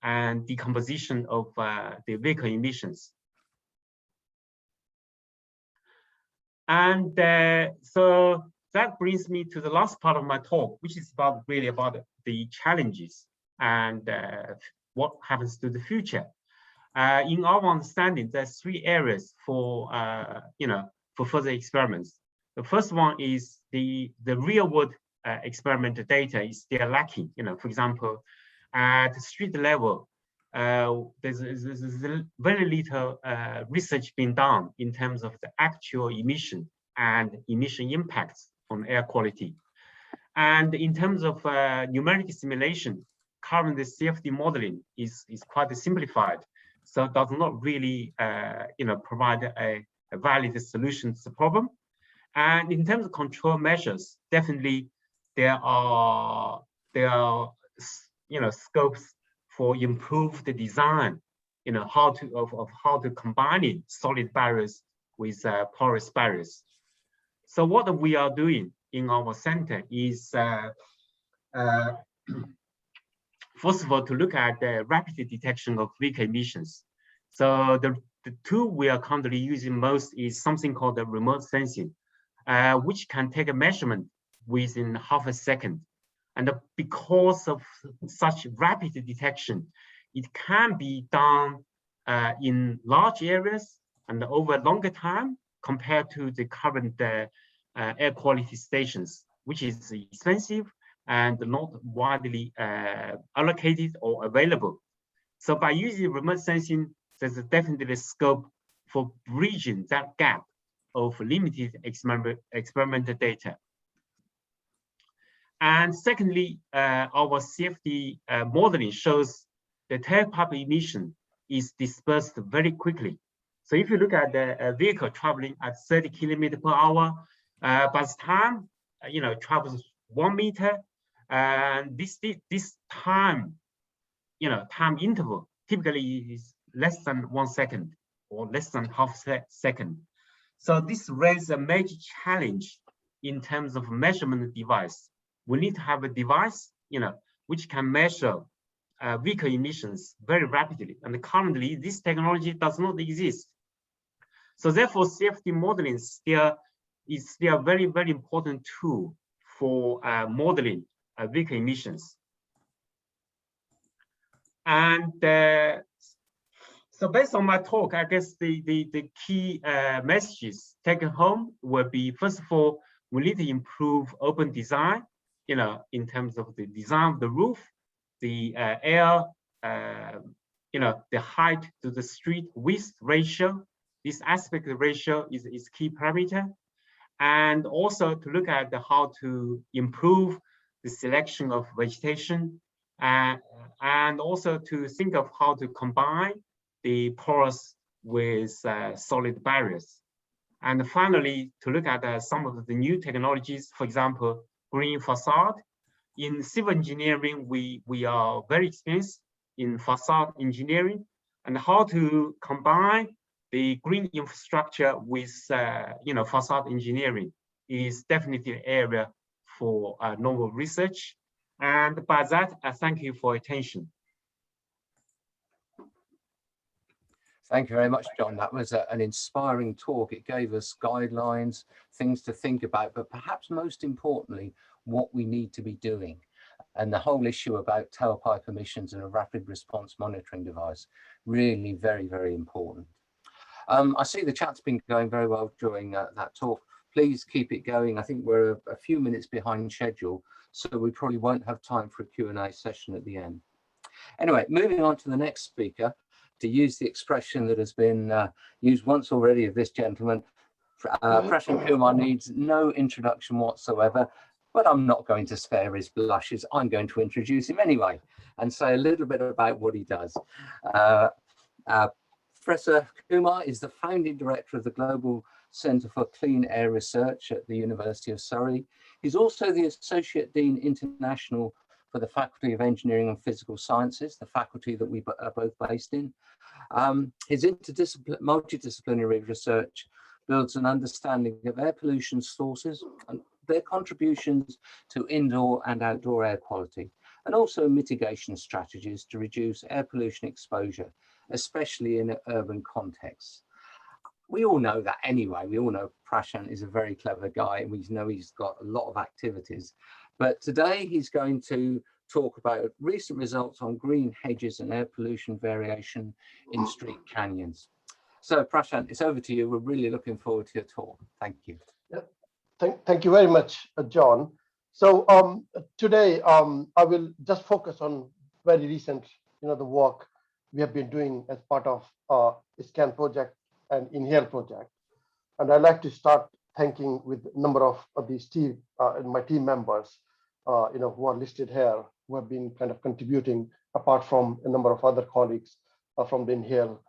[SPEAKER 12] and decomposition of the vehicle emissions. And so that brings me to the last part of my talk, which is really about the challenges and what happens to the future. In our understanding, there's three areas for further experiments. The first one is the real world experimental data is still lacking. For example, at street level, there's very little research being done in terms of the actual emission and emission impacts on air quality. And in terms of numeric simulation, currently CFD modeling is quite simplified, so does not really provide a valid solution to the problem. And in terms of control measures, definitely there are scopes for improved design, how to combine solid barriers with porous barriers. So what we are doing in our center is first of all to look at the rapid detection of vehicle emissions. So the tool we are currently using most is something called the remote sensing, which can take a measurement within half a second. And because of such rapid detection, it can be done in large areas and over a longer time compared to the current air quality stations, which is expensive and not widely allocated or available. So by using remote sensing, there's definitely a scope for bridging that gap of limited experimental data. And secondly, our CFD modeling shows the tailpipe emission is dispersed very quickly. So if you look at the vehicle traveling at 30 kilometers per hour, by the time travels 1 meter, and this time, time interval typically is less than 1 second or less than half second. So this raises a major challenge in terms of measurement device. We need to have a device, which can measure vehicle emissions very rapidly. And currently, this technology does not exist. So therefore, CFD modeling is still a very, very important tool for modeling vehicle emissions. And so based on my talk, I guess the key messages taken home will be, first of all, we need to improve open design, in terms of the design of the roof. the air, the height to the street width ratio. This aspect ratio is key parameter. And also to look at how to improve the selection of vegetation, and also to think of how to combine the porous with solid barriers. And finally, to look at some of the new technologies, for example, green facade. In civil engineering, we are very experienced in facade engineering, and how to combine the green infrastructure with facade engineering is definitely an area for novel research. And by that, I thank you for your attention.
[SPEAKER 11] Thank you very much, John. That was an inspiring talk. It gave us guidelines, things to think about, but perhaps most importantly, what we need to be doing. And the whole issue about tailpipe emissions and a rapid response monitoring device, really very, very important. I see the chat's been going very well during that talk. Please keep it going. I think we're a few minutes behind schedule, so we probably won't have time for a Q&A session at the end. Anyway, moving on to the next speaker, to use the expression that has been used once already of this gentleman, Prashant Kumar needs no introduction whatsoever, but I'm not going to spare his blushes. I'm going to introduce him anyway and say a little bit about what he does. Professor Kumar is the founding director of the Global Centre for Clean Air Research at the University of Surrey. He's also the Associate Dean International for the Faculty of Engineering and Physical Sciences, the faculty that we are both based in. His multidisciplinary research builds an understanding of air pollution sources and their contributions to indoor and outdoor air quality, and also mitigation strategies to reduce air pollution exposure, especially in urban contexts. We all know that anyway. We all know Prashant is a very clever guy, and we know he's got a lot of activities. But today he's going to talk about recent results on green hedges and air pollution variation in street canyons. So Prashant, it's over to you. We're really looking forward to your talk. Thank you.
[SPEAKER 1] Thank you very much, John. So today I will just focus on very recent, the work we have been doing as part of SCAN project and Inhale project. And I'd like to start thanking with a number of these my team members, who are listed here, who have been kind of contributing, apart from a number of other colleagues from the Inhale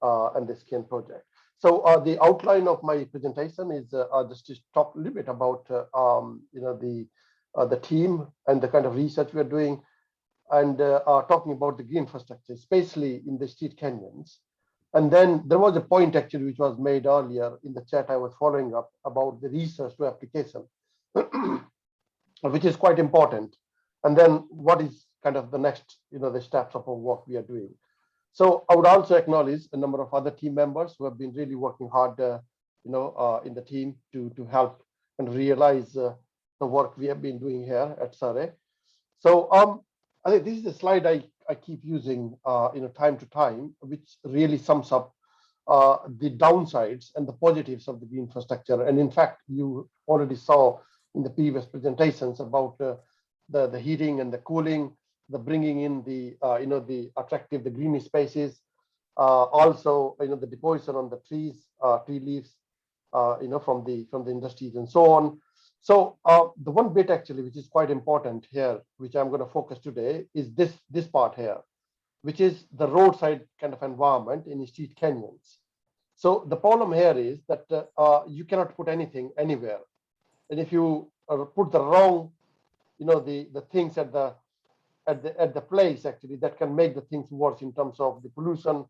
[SPEAKER 1] and the SCAN project. So the outline of my presentation is just to talk a little bit about the team and the kind of research we are doing, and talking about the green infrastructure, especially in the street canyons. And then there was a point actually which was made earlier in the chat I was following up about the research to application, which is quite important. And then what is kind of the next, the steps of our work we are doing. So I would also acknowledge a number of other team members who have been really working hard, in the team to help and realize the work we have been doing here at Surrey. So I think this is a slide I keep using, time to time, which really sums up the downsides and the positives of the green infrastructure. And in fact, you already saw in the previous presentations about the heating and the cooling, the bringing in the the green spaces, also the deposition on the trees, tree leaves, from the industries and so on. So the one bit actually which is quite important here, which I'm going to focus today, is this part here, which is the roadside kind of environment in street canyons. So the problem here is that you cannot put anything anywhere, and if you put the wrong, the things at the place actually, that can make the things worse in terms of the pollution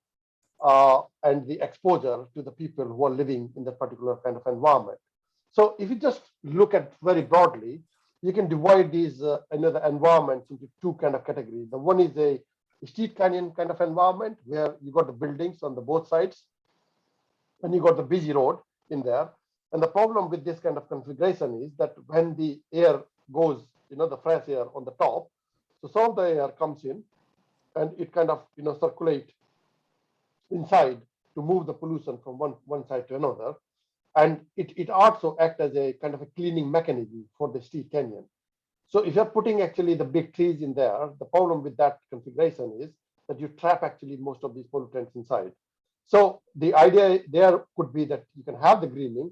[SPEAKER 1] and the exposure to the people who are living in that particular kind of environment. So if you just look at very broadly, you can divide these environments into two kind of categories. The one is a street canyon kind of environment where you got the buildings on the both sides, and you got the busy road in there. And the problem with this kind of configuration is that when the air goes, the fresh air on the top, so some of the air comes in and it kind of circulate inside to move the pollution from one side to another. And it also acts as a kind of a cleaning mechanism for the street canyon. So if you're putting actually the big trees in there, the problem with that configuration is that you trap actually most of these pollutants inside. So the idea there could be that you can have the greening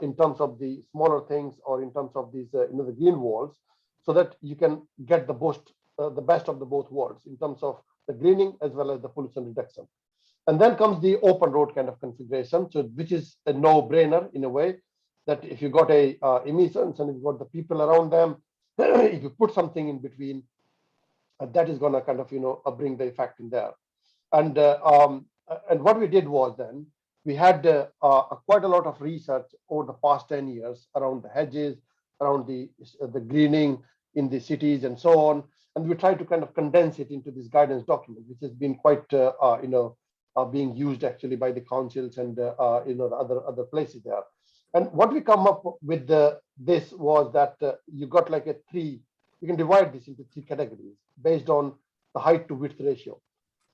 [SPEAKER 1] in terms of the smaller things, or in terms of these, the green walls, so that you can get the best of the both worlds in terms of the greening as well as the pollution reduction. And then comes the open road kind of configuration, so which is a no-brainer in a way, that if you got a emissions and you've got the people around them, if you put something in between, that is going to kind of bring the effect in there. And what we did was then we had quite a lot of research over the past 10 years around the hedges, around the greening in the cities and so on, and we tried to kind of condense it into this guidance document, which has been quite being used actually by the councils and the other places there. And what we come up with this was that you got like you can divide this into 3 categories based on the height to width ratio.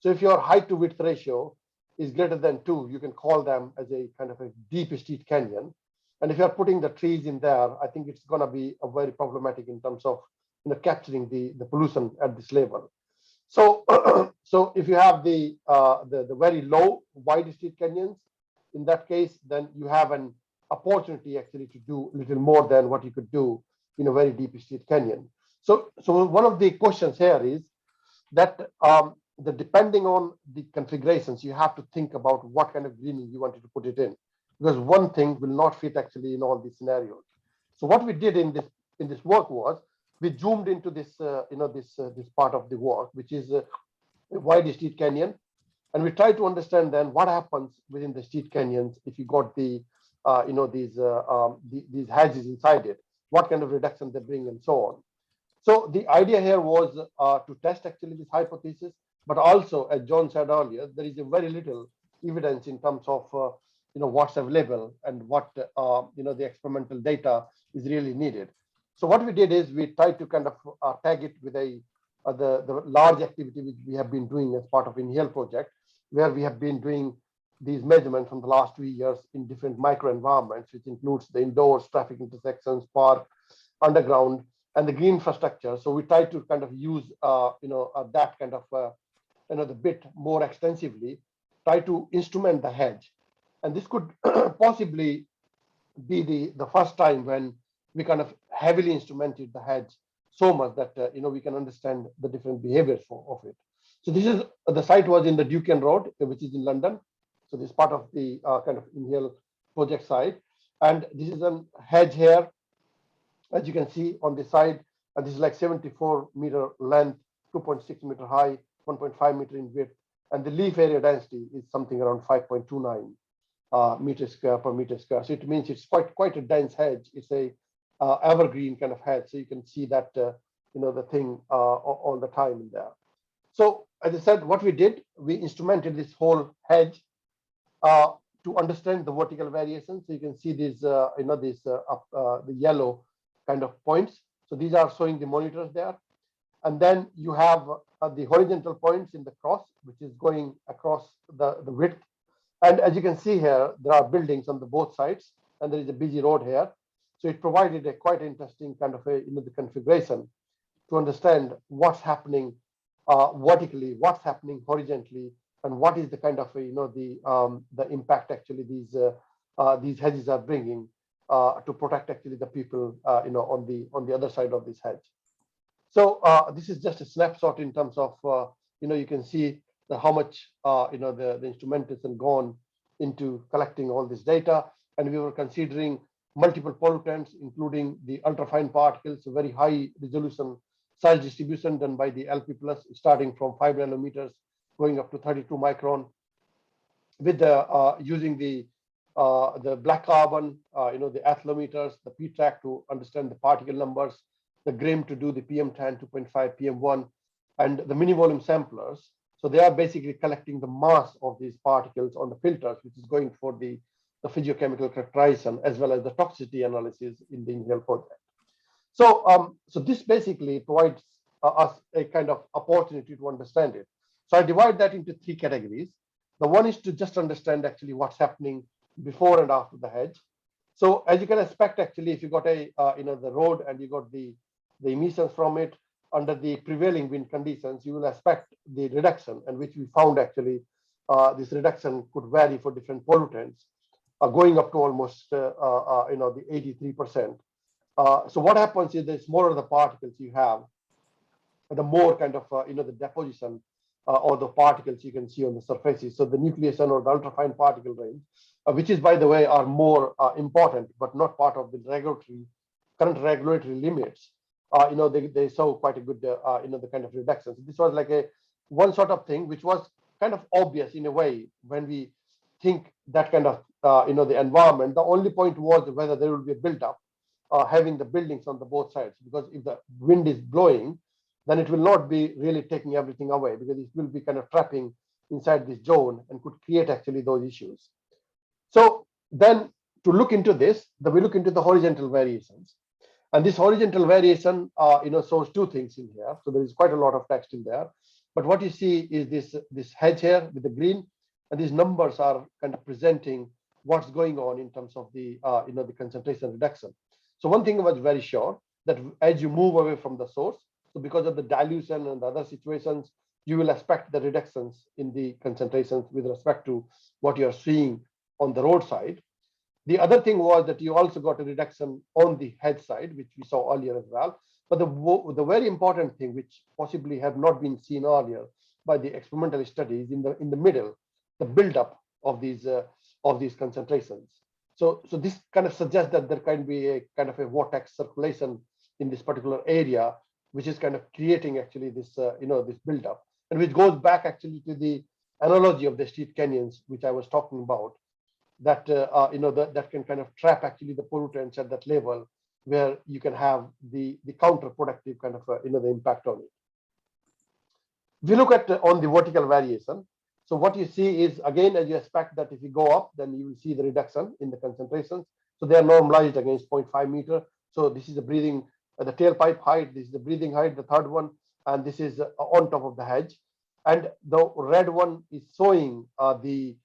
[SPEAKER 1] So if your height to width ratio is greater than 2, you can call them as a kind of a deep steep canyon. And if you're putting the trees in there, I think it's going to be a very problematic in terms of capturing the pollution at this level. So so if you have the very low wide steep canyons, in that case, then you have an opportunity actually to do a little more than what you could do in a very deep steep canyon. So one of the questions here is that depending on the configurations, you have to think about what kind of greening you wanted to put it in, because one thing will not fit actually in all these scenarios. So what we did in this work was we zoomed into this this part of the work, which is a wide steep canyon, and we tried to understand then what happens within the steep canyons if you got the these hedges inside it, what kind of reduction they bring and so on. So the idea here was to test actually this hypothesis, but also, as John said earlier, there is a very little evidence in terms of what's available and what the experimental data is really needed. So what we did is we tried to kind of tag it with the large activity which we have been doing as part of Inhale project, where we have been doing these measurements from the last 2 years in different microenvironments, which includes the indoors, traffic intersections, park, underground, and the green infrastructure. So we try to kind of use that kind of the bit more extensively, try to instrument the hedge, and this could possibly be the first time when we kind of heavily instrumented the hedge so much that we can understand the different behaviors of it. So this is the site was in the Duquesne Road, which is in London. So this is part of the kind of Inhale project site, and this is a hedge here, as you can see on the side. This is like 74-meter length, 2.6 meter high, 1.5 meter in width, and the leaf area density is something around 5.29 meters square per meter square. So it means it's quite a dense hedge. It's a evergreen kind of hedge, so you can see that the thing all the time in there. So as I said, what we did, we instrumented this whole hedge to understand the vertical variation. So you can see these the yellow kind of points. So these are showing the monitors there, and then you have the horizontal points in the cross, which is going across the width. And as you can see here, there are buildings on the both sides, and there is a busy road here. So it provided a quite interesting kind of the configuration to understand what's happening vertically, what's happening horizontally, and what is the kind of the impact actually these hedges are bringing to protect actually the people on the other side of this hedge. So this is just a snapshot in terms of you can see how much the instrumentation gone into collecting all this data, and we were considering multiple pollutants, including the ultrafine particles, very high resolution size distribution done by the LP Plus, starting from 5 nanometers going up to 32 micron, with the using the black carbon, the atherometers, the P-track to understand the particle numbers, the GRIM to do the PM10, 2.5, PM1, and the mini volume samplers. So they are basically collecting the mass of these particles on the filters, which is going for the physiochemical characterization as well as the toxicity analysis in the Inhale project. So, so this basically provides us a kind of opportunity to understand it. So I divide that into 3 categories. The one is to just understand actually what's happening before and after the hedge. So as you can expect, actually, if you got a the road and you got the the emissions from it under the prevailing wind conditions, you will expect the reduction, and which we found actually this reduction could vary for different pollutants, going up to almost the 83%. So what happens is the smaller the particles you have, the more kind of the deposition or the particles you can see on the surfaces. So the nucleation or the ultrafine particle range, which is, by the way, are more important, but not part of the current regulatory limits. They saw quite a good the kind of reductions. This was like one sort of thing which was kind of obvious in a way when we think that kind of the environment. The only point was whether there will be a build-up having the buildings on the both sides, because if the wind is blowing, then it will not be really taking everything away, because it will be kind of trapping inside this zone and could create actually those issues. So then to look into this, we look into the horizontal variations, and this horizontal variation shows two things in here. So there is quite a lot of text in there, but what you see is this hedge here with the green, and these numbers are kind of presenting what's going on in terms of the the concentration reduction. So one thing was very sure, that as you move away from the source, so because of the dilution and the other situations, you will expect the reductions in the concentrations with respect to what you're seeing on the roadside. The other thing was that you also got a reduction on the head side, which we saw earlier as well. But the very important thing, which possibly have not been seen earlier by the experimental studies, in the middle, the buildup of these concentrations. So this kind of suggests that there can be a kind of a vortex circulation in this particular area, which is kind of creating actually this this buildup, and which goes back actually to the analogy of the street canyons, which I was talking about, that that can kind of trap actually the pollutants at that level, where you can have the counterproductive kind of the impact on it. If you look at on the vertical variation, so what you see is, again, as you expect, that if you go up, then you will see the reduction in the concentrations. So they are normalized against 0.5 meter. So this is the breathing, the tailpipe height, this is the breathing height, the third one, and this is on top of the hedge. And the red one is showing the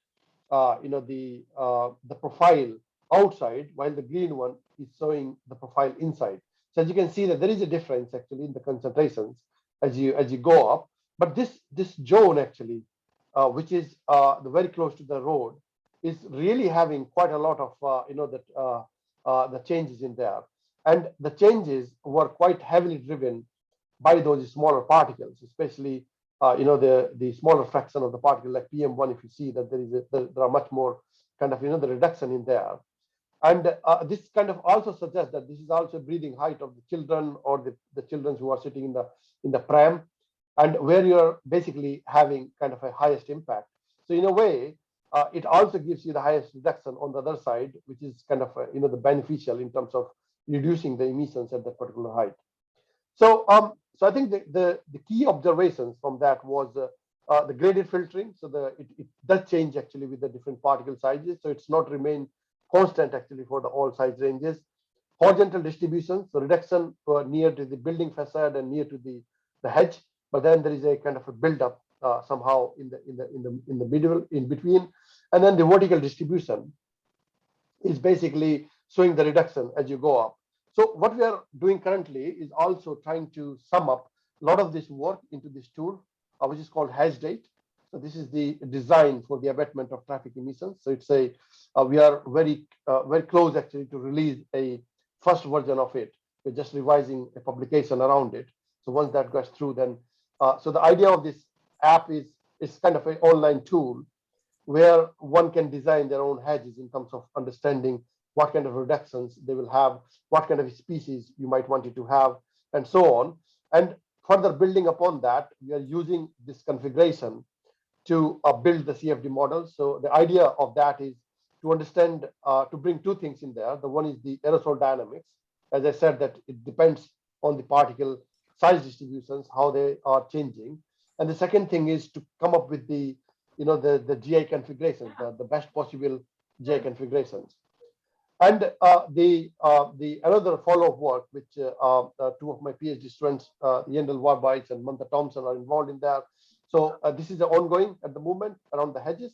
[SPEAKER 1] profile outside, while the green one is showing the profile inside. So as you can see that there is a difference actually in the concentrations as you go up. But this zone actually, which is very close to the road, is really having quite a lot of the changes in there, and the changes were quite heavily driven by those smaller particles, especially the smaller fraction of the particle like PM1. If you see that there are much more kind of the reduction in there, and this kind of also suggests that this is also breathing height of the children, or the children who are sitting in the pram, and where you're basically having kind of a highest impact. So in a way, it also gives you the highest reduction on the other side, which is kind of the beneficial in terms of reducing the emissions at that particular height. So I think the key observations from that was the graded filtering. So it does change actually with the different particle sizes. So it's not remain constant actually for the all size ranges. Horizontal distribution, so reduction near to the building facade and near to the hedge, but then there is a kind of a buildup somehow in the middle, in between, and then the vertical distribution is basically showing the reduction as you go up. So what we are doing currently is also trying to sum up a lot of this work into this tool, which is called HedgeDate. So this is the design for the abatement of traffic emissions. So it's we are very close actually to release a first version of it. We're just revising a publication around it. So once that goes through, then so the idea of this app is kind of an online tool where one can design their own hedges in terms of understanding what kind of reductions they will have, what kind of species you might want it to have, and so on. And further building upon that, we are using this configuration to build the CFD model. So the idea of that is to understand, to bring two things in there. The one is the aerosol dynamics. As I said, that it depends on the particle size distributions, how they are changing. And the second thing is to come up with the GI configurations, the best possible GI configurations. And the another follow-up work, which two of my PhD students, Yendel Warbites and Mantha Thompson, are involved in that. So this is ongoing at the moment around the hedges,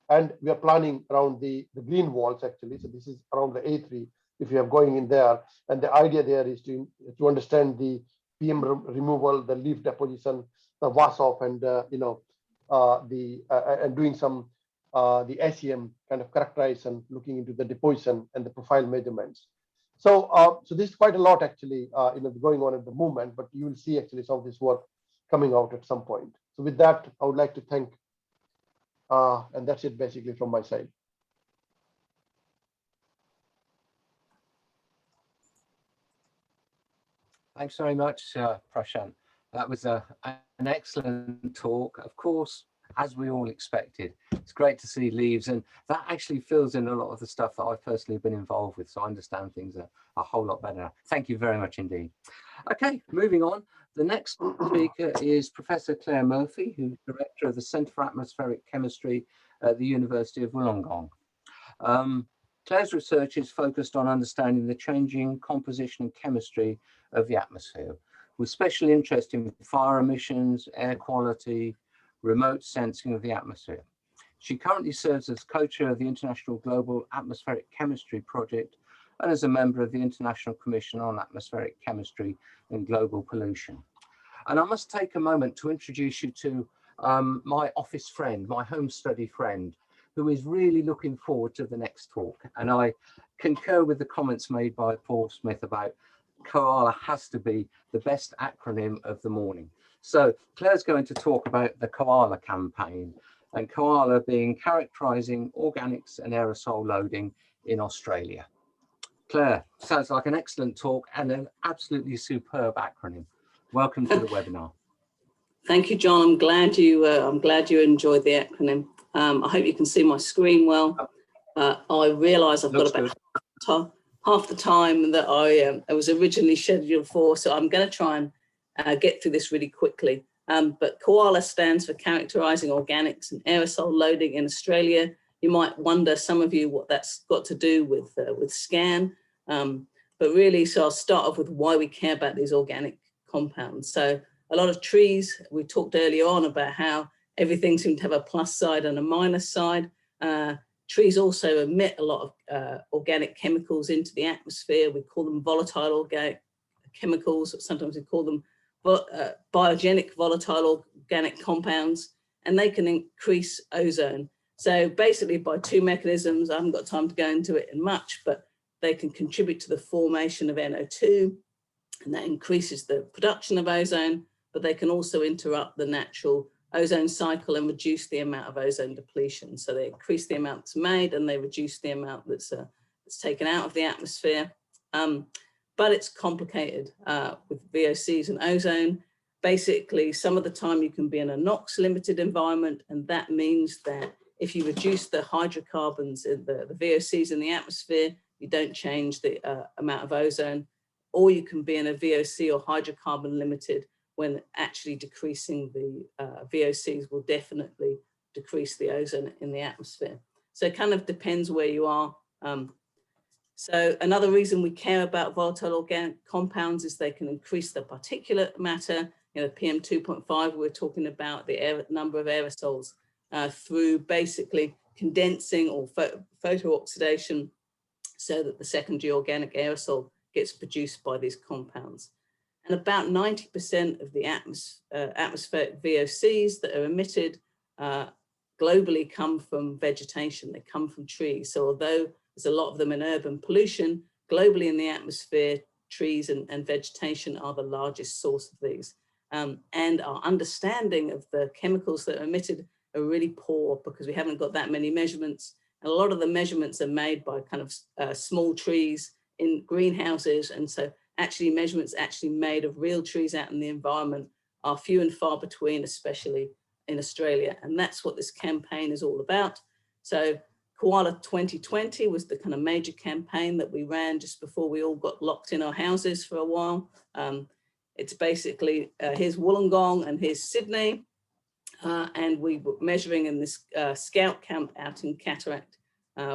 [SPEAKER 1] and we are planning around the green walls actually. So this is around the A3. if you are going in there. And the idea there is to understand the PM removal, the leaf deposition, the wash off, and and doing some the SEM kind of characterization, looking into the deposition and the profile measurements. So so this is quite a lot actually going on at the moment, but you will see actually some of this work coming out at some point. So with that, I would like to thank, and that's it basically from my side.
[SPEAKER 11] Thanks very much, Prashant. That was an excellent talk. Of course, as we all expected, it's great to see leaves, and that actually fills in a lot of the stuff that I've personally been involved with, so I understand things a whole lot better. Thank you very much indeed. Okay, moving on. The next speaker is Professor Claire Murphy, who's Director of the Centre for Atmospheric Chemistry at the University of Wollongong. Claire's research is focused on understanding the changing composition and chemistry of the atmosphere, with special interest in fire emissions, air quality, remote sensing of the atmosphere. She currently serves as co-chair of the International Global Atmospheric Chemistry Project and as a member of the International Commission on Atmospheric Chemistry and Global Pollution. And I must take a moment to introduce you to my office friend, my home study friend, who is really looking forward to the next talk. And I concur with the comments made by Paul Smith about COALA has to be the best acronym of the morning. So Claire's going to talk about the COALA campaign, and COALA being characterizing organics and aerosol loading in Australia. Claire, sounds like an excellent talk and an absolutely superb acronym. Welcome to the webinar.
[SPEAKER 13] Thank you, John. I'm glad you enjoyed the acronym. I hope you can see my screen well. I realise I've got about half the time that I was originally scheduled for, so I'm going to try and get through this really quickly. But COALA stands for Characterising Organics and Aerosol Loading in Australia. You might wonder, some of you, what that's got to do with SCAN. But really, so I'll start off with why we care about these organic compounds. So a lot of trees, we talked earlier on about how everything seems to have a plus side and a minus side. Trees also emit a lot of organic chemicals into the atmosphere. We call them volatile organic chemicals. Sometimes we call them biogenic volatile organic compounds, and they can increase ozone. So basically by two mechanisms, I haven't got time to go into it in much, but they can contribute to the formation of NO2, and that increases the production of ozone, but they can also interrupt the natural ozone cycle and reduce the amount of ozone depletion. So they increase the amount that's made and they reduce the amount that's taken out of the atmosphere. But it's complicated with VOCs and ozone. Basically, some of the time you can be in a NOx limited environment, and that means that if you reduce the hydrocarbons in the VOCs in the atmosphere, you don't change the amount of ozone, or you can be in a VOC or hydrocarbon limited when actually decreasing the VOCs will definitely decrease the ozone in the atmosphere. So it kind of depends where you are. So another reason we care about volatile organic compounds is they can increase the particulate matter, PM 2.5, we're talking about the number of aerosols through basically condensing or photooxidation, so that the secondary organic aerosol gets produced by these compounds. And about 90% of the atmospheric VOCs that are emitted globally come from vegetation, they come from trees. So although there's a lot of them in urban pollution, globally in the atmosphere, trees and vegetation are the largest source of these. And our understanding of the chemicals that are emitted are really poor because we haven't got that many measurements. And a lot of the measurements are made by kind of small trees in greenhouses. And so actually measurements actually made of real trees out in the environment are few and far between, especially in Australia. And that's what this campaign is all about. So COALA 2020 was the kind of major campaign that we ran just before we all got locked in our houses for a while. It's basically, here's Wollongong and here's Sydney. And we were measuring in this scout camp out in Cataract,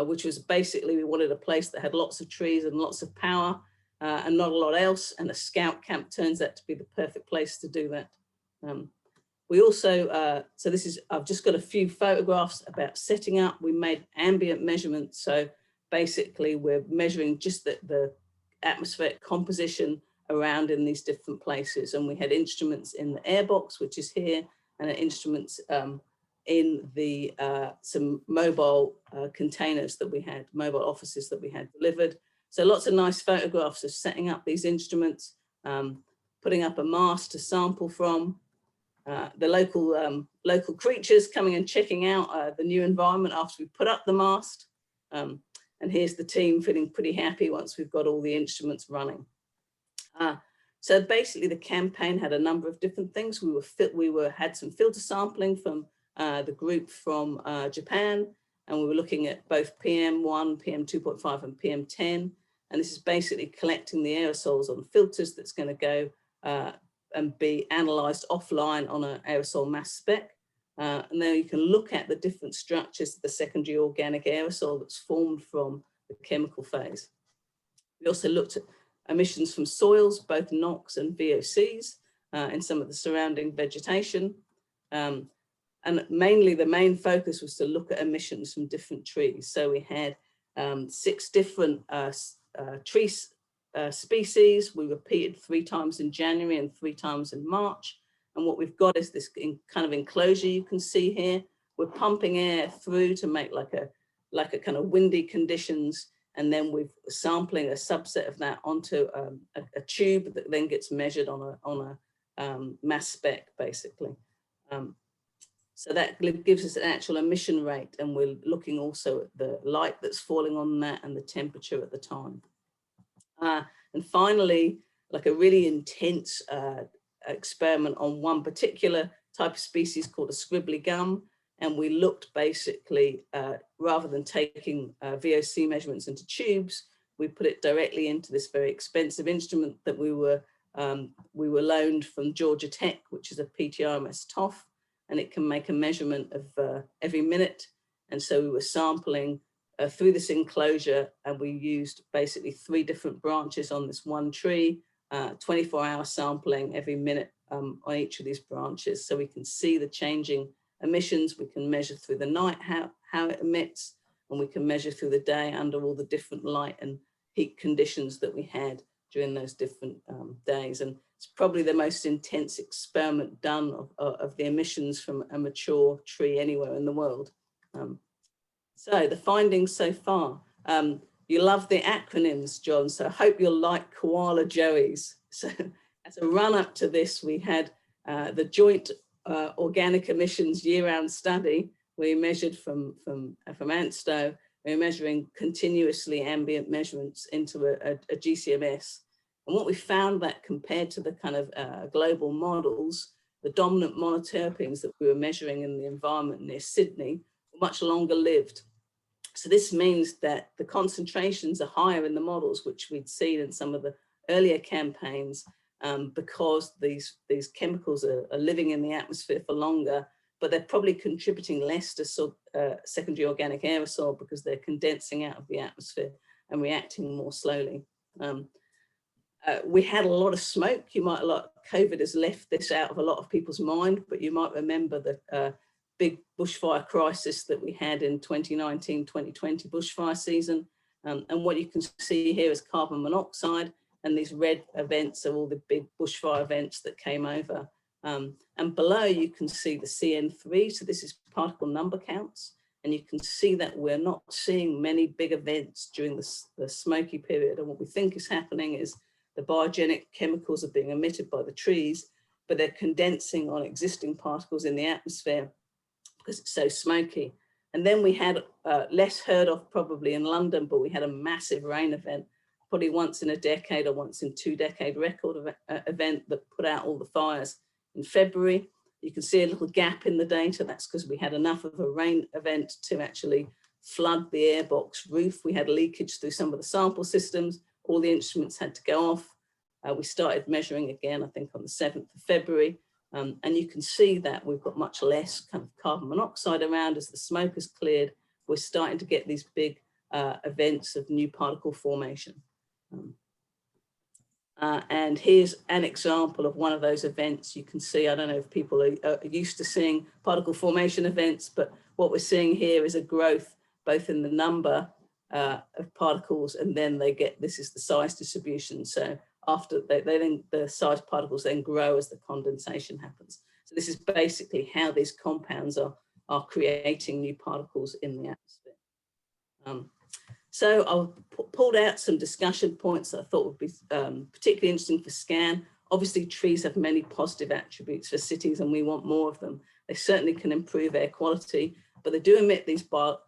[SPEAKER 13] which was basically, we wanted a place that had lots of trees and lots of power and not a lot else. And a scout camp turns out to be the perfect place to do that. We also, so this is, I've just got a few photographs about setting up. We made ambient measurements. So basically we're measuring just the atmospheric composition around in these different places. And we had instruments in the airbox, which is here, and instruments in the some mobile containers that we had, mobile offices that we had delivered. So lots of nice photographs of setting up these instruments, putting up a mast to sample from, the local creatures coming and checking out the new environment after we put up the mast. And here's the team feeling pretty happy once we've got all the instruments running. So basically the campaign had a number of different things. We had some filter sampling from the group from Japan, and we were looking at both PM1, PM2.5 and PM10. And this is basically collecting the aerosols on filters that's going to go and be analysed offline on an aerosol mass spec. And then you can look at the different structures of the secondary organic aerosol that's formed from the chemical phase. We also looked at emissions from soils, both NOx and VOCs, in some of the surrounding vegetation. And mainly the main focus was to look at emissions from different trees. So we had 6 different tree species. We repeated 3 times in January and 3 times in March. And what we've got is this kind of enclosure you can see here. We're pumping air through to make like a kind of windy conditions. And then we're sampling a subset of that onto a tube that then gets measured on a mass spec, basically. So that gives us an actual emission rate. And we're looking also at the light that's falling on that and the temperature at the time. And finally, like a really intense experiment on one particular type of species called a scribbly gum. And we looked basically, rather than taking VOC measurements into tubes, we put it directly into this very expensive instrument that we were loaned from Georgia Tech, which is a PTRMS TOF, and it can make a measurement of every minute. And so we were sampling through this enclosure, and we used basically 3 different branches on this one tree, 24-hour sampling every minute on each of these branches. So we can see the changing emissions. We can measure through the night how it emits, and we can measure through the day under all the different light and heat conditions that we had during those different days. And it's probably the most intense experiment done of the emissions from a mature tree anywhere in the world. So the findings so far, you love the acronyms, John, so I hope you'll like Koala Joeys. So as a run up to this, we had the joint organic emissions year-round study. We measured from ANSTO. We're measuring continuously ambient measurements into a GCMS. And what we found that compared to the kind of global models, the dominant monoterpenes that we were measuring in the environment near Sydney were much longer lived. So this means that the concentrations are higher in the models, which we'd seen in some of the earlier campaigns, because these chemicals are living in the atmosphere for longer, but they're probably contributing less to secondary organic aerosol because they're condensing out of the atmosphere and reacting more slowly. We had a lot of smoke. COVID has left this out of a lot of people's mind, but you might remember the big bushfire crisis that we had in 2019-2020 bushfire season. And what you can see here is carbon monoxide, and these red events are all the big bushfire events that came over. And below you can see the CN3, so this is particle number counts, and you can see that we're not seeing many big events during the smoky period. And what we think is happening is the biogenic chemicals are being emitted by the trees, but they're condensing on existing particles in the atmosphere because it's so smoky. And then we had less heard of probably in London, but we had a massive rain event, probably once in a decade or once in 2-decade record event that put out all the fires in February. You can see a little gap in the data. That's because we had enough of a rain event to actually flood the airbox roof. We had leakage through some of the sample systems. All the instruments had to go off. We started measuring again, I think on the 7th of February. And you can see that we've got much less kind of carbon monoxide around as the smoke has cleared. We're starting to get these big events of new particle formation. And here's an example of one of those events. You can see, I don't know if people are used to seeing particle formation events, but what we're seeing here is a growth both in the number of particles, and then they get, this is the size distribution. So after the size particles then grow as the condensation happens. So this is basically how these compounds are creating new particles in the atmosphere. So I pulled out some discussion points that I thought would be particularly interesting for SCAN. Obviously, trees have many positive attributes for cities, and we want more of them. They certainly can improve air quality, but they do emit these biogenic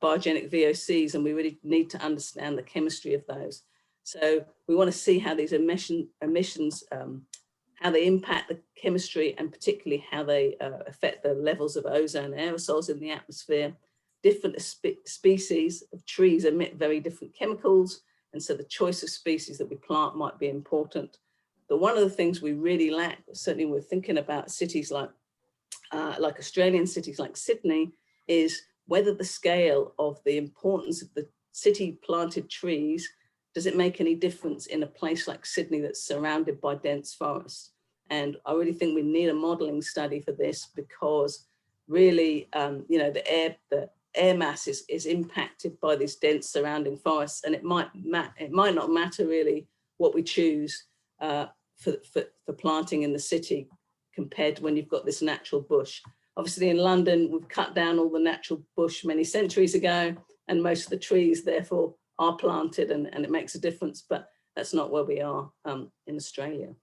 [SPEAKER 13] VOCs, and we really need to understand the chemistry of those. So we want to see how these emissions, how they impact the chemistry, and particularly how they affect the levels of ozone aerosols in the atmosphere. Different species of trees emit very different chemicals, and so the choice of species that we plant might be important. But one of the things we really lack, certainly we're thinking about cities like Australian cities like Sydney, is whether the scale of the importance of the city planted trees, does it make any difference in a place like Sydney that's surrounded by dense forests? And I really think we need a modeling study for this, because really, you know, the air mass is impacted by these dense surrounding forests, and it might not matter really what we choose for planting in the city compared to when you've got this natural bush. Obviously in London, we've cut down all the natural bush many centuries ago, and most of the trees therefore are planted, and it makes a difference, but that's not where we are in Australia.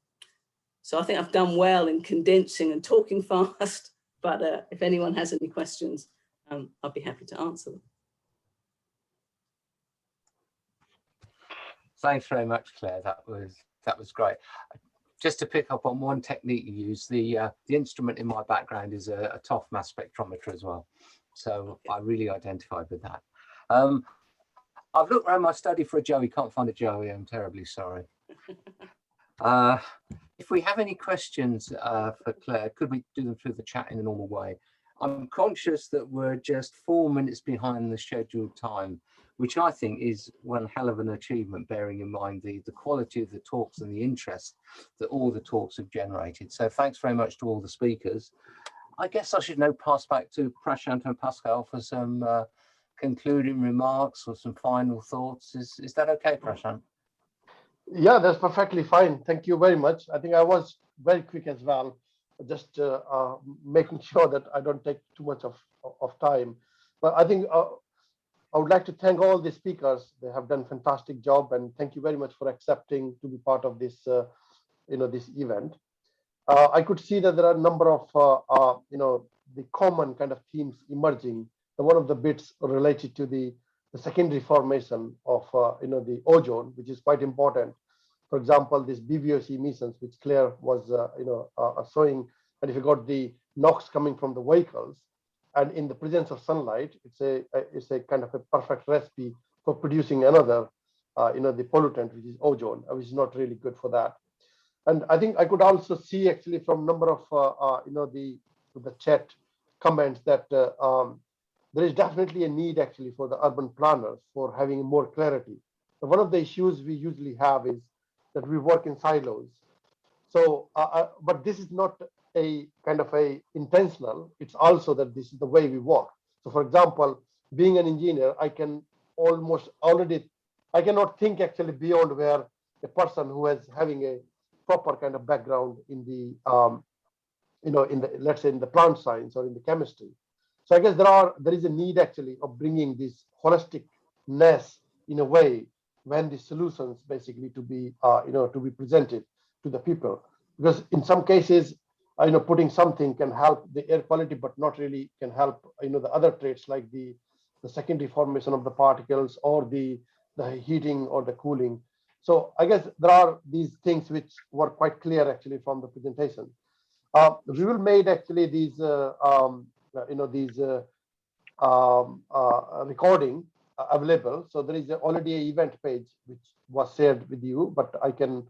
[SPEAKER 13] So I think I've done well in condensing and talking fast, but if anyone has any questions, I'll be happy to answer them.
[SPEAKER 11] Thanks very much, Claire. That was great. Just to pick up on one technique you use, the instrument in my background is a TOF mass spectrometer as well. So I really identified with that. I've looked around my study for a Joey, can't find a Joey, I'm terribly sorry. If we have any questions for Claire, could we do them through the chat in the normal way? I'm conscious that we're just 4 minutes behind the scheduled time, which I think is one hell of an achievement, bearing in mind the quality of the talks and the interest that all the talks have generated. So thanks very much to all the speakers. I guess I should now pass back to Prashant and Pascal for some concluding remarks or some final thoughts. Is that okay, Prashant?
[SPEAKER 1] Yeah, that's perfectly fine. Thank you very much. I think I was very quick as well, just making sure that I don't take too much of time. But I think I would like to thank all the speakers. They have done a fantastic job, and thank you very much for accepting to be part of this, this event. I could see that there are a number of, the common kind of themes emerging. So one of the bits related to the secondary formation of, the ozone, which is quite important. For example, this BVOC emissions, which Claire was, showing, and if you got the NOx coming from the vehicles, and in the presence of sunlight, it's a kind of a perfect recipe for producing another, the pollutant, which is ozone, which is not really good for that. And I think I could also see actually from number of, the chat comments that there is definitely a need actually for the urban planners for having more clarity. So one of the issues we usually have is that we work in silos. So, but this is not a kind of a intentional, it's also that this is the way we work. So for example, being an engineer, I can I cannot think actually beyond where a person who is having a proper kind of background in the, let's say in the plant science or in the chemistry. So I guess there is a need actually of bringing this holisticness in a way when the solutions basically to be, to be presented to the people. Because in some cases, putting something can help the air quality, but not really can help, the other traits like the secondary formation of the particles or the heating or the cooling. So I guess there are these things which were quite clear actually from the presentation. We will make actually these, recording available. So there is already an event page which was shared with you, but I can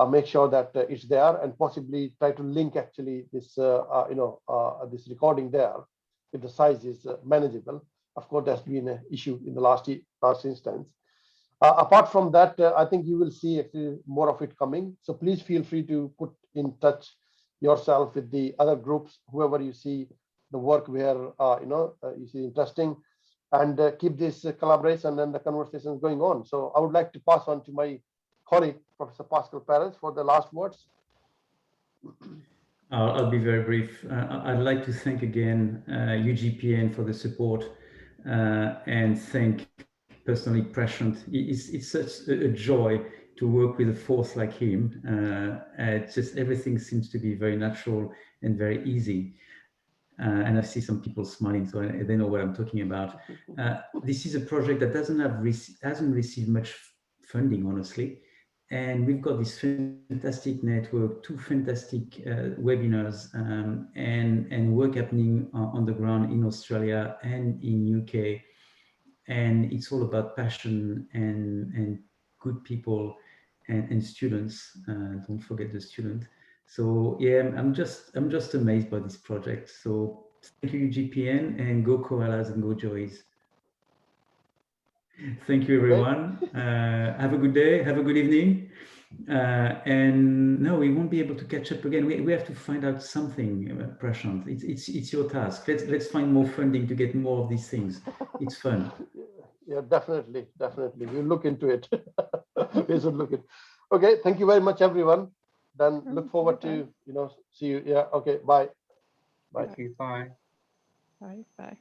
[SPEAKER 1] make sure that it's there and possibly try to link actually this, this recording there if the size is manageable. Of course, that's been an issue in the last instance. Apart from that, I think you will see actually more of it coming. So please feel free to put in touch yourself with the other groups, whoever you see the work where, you see interesting. and keep this collaboration and the conversations going on. So I would like to pass on to my colleague, Professor Pascal Perez, for the last words.
[SPEAKER 4] I'll be very brief. I'd like to thank again UGPN for the support and thank personally Prashant. It's such a joy to work with a force like him. It's just everything seems to be very natural and very easy. And I see some people smiling, so they know what I'm talking about. This is a project that hasn't received much funding, honestly. And we've got this fantastic network, 2 fantastic webinars and work happening on the ground in Australia and in UK. And it's all about passion and good people and students. Don't forget the student. So yeah, I'm just amazed by this project. So thank you, UGPN, and go koalas and go joys. Thank you, everyone. Have a good day. Have a good evening. And no, we won't be able to catch up again. We have to find out something, Prashant. It's your task. Let's find more funding to get more of these things. It's fun.
[SPEAKER 1] Yeah, definitely. We'll look into it. We should look it. Okay, thank you very much, everyone. Then look forward to see you. Yeah. Okay. Bye.
[SPEAKER 12] Thank you. Bye.
[SPEAKER 5] Bye.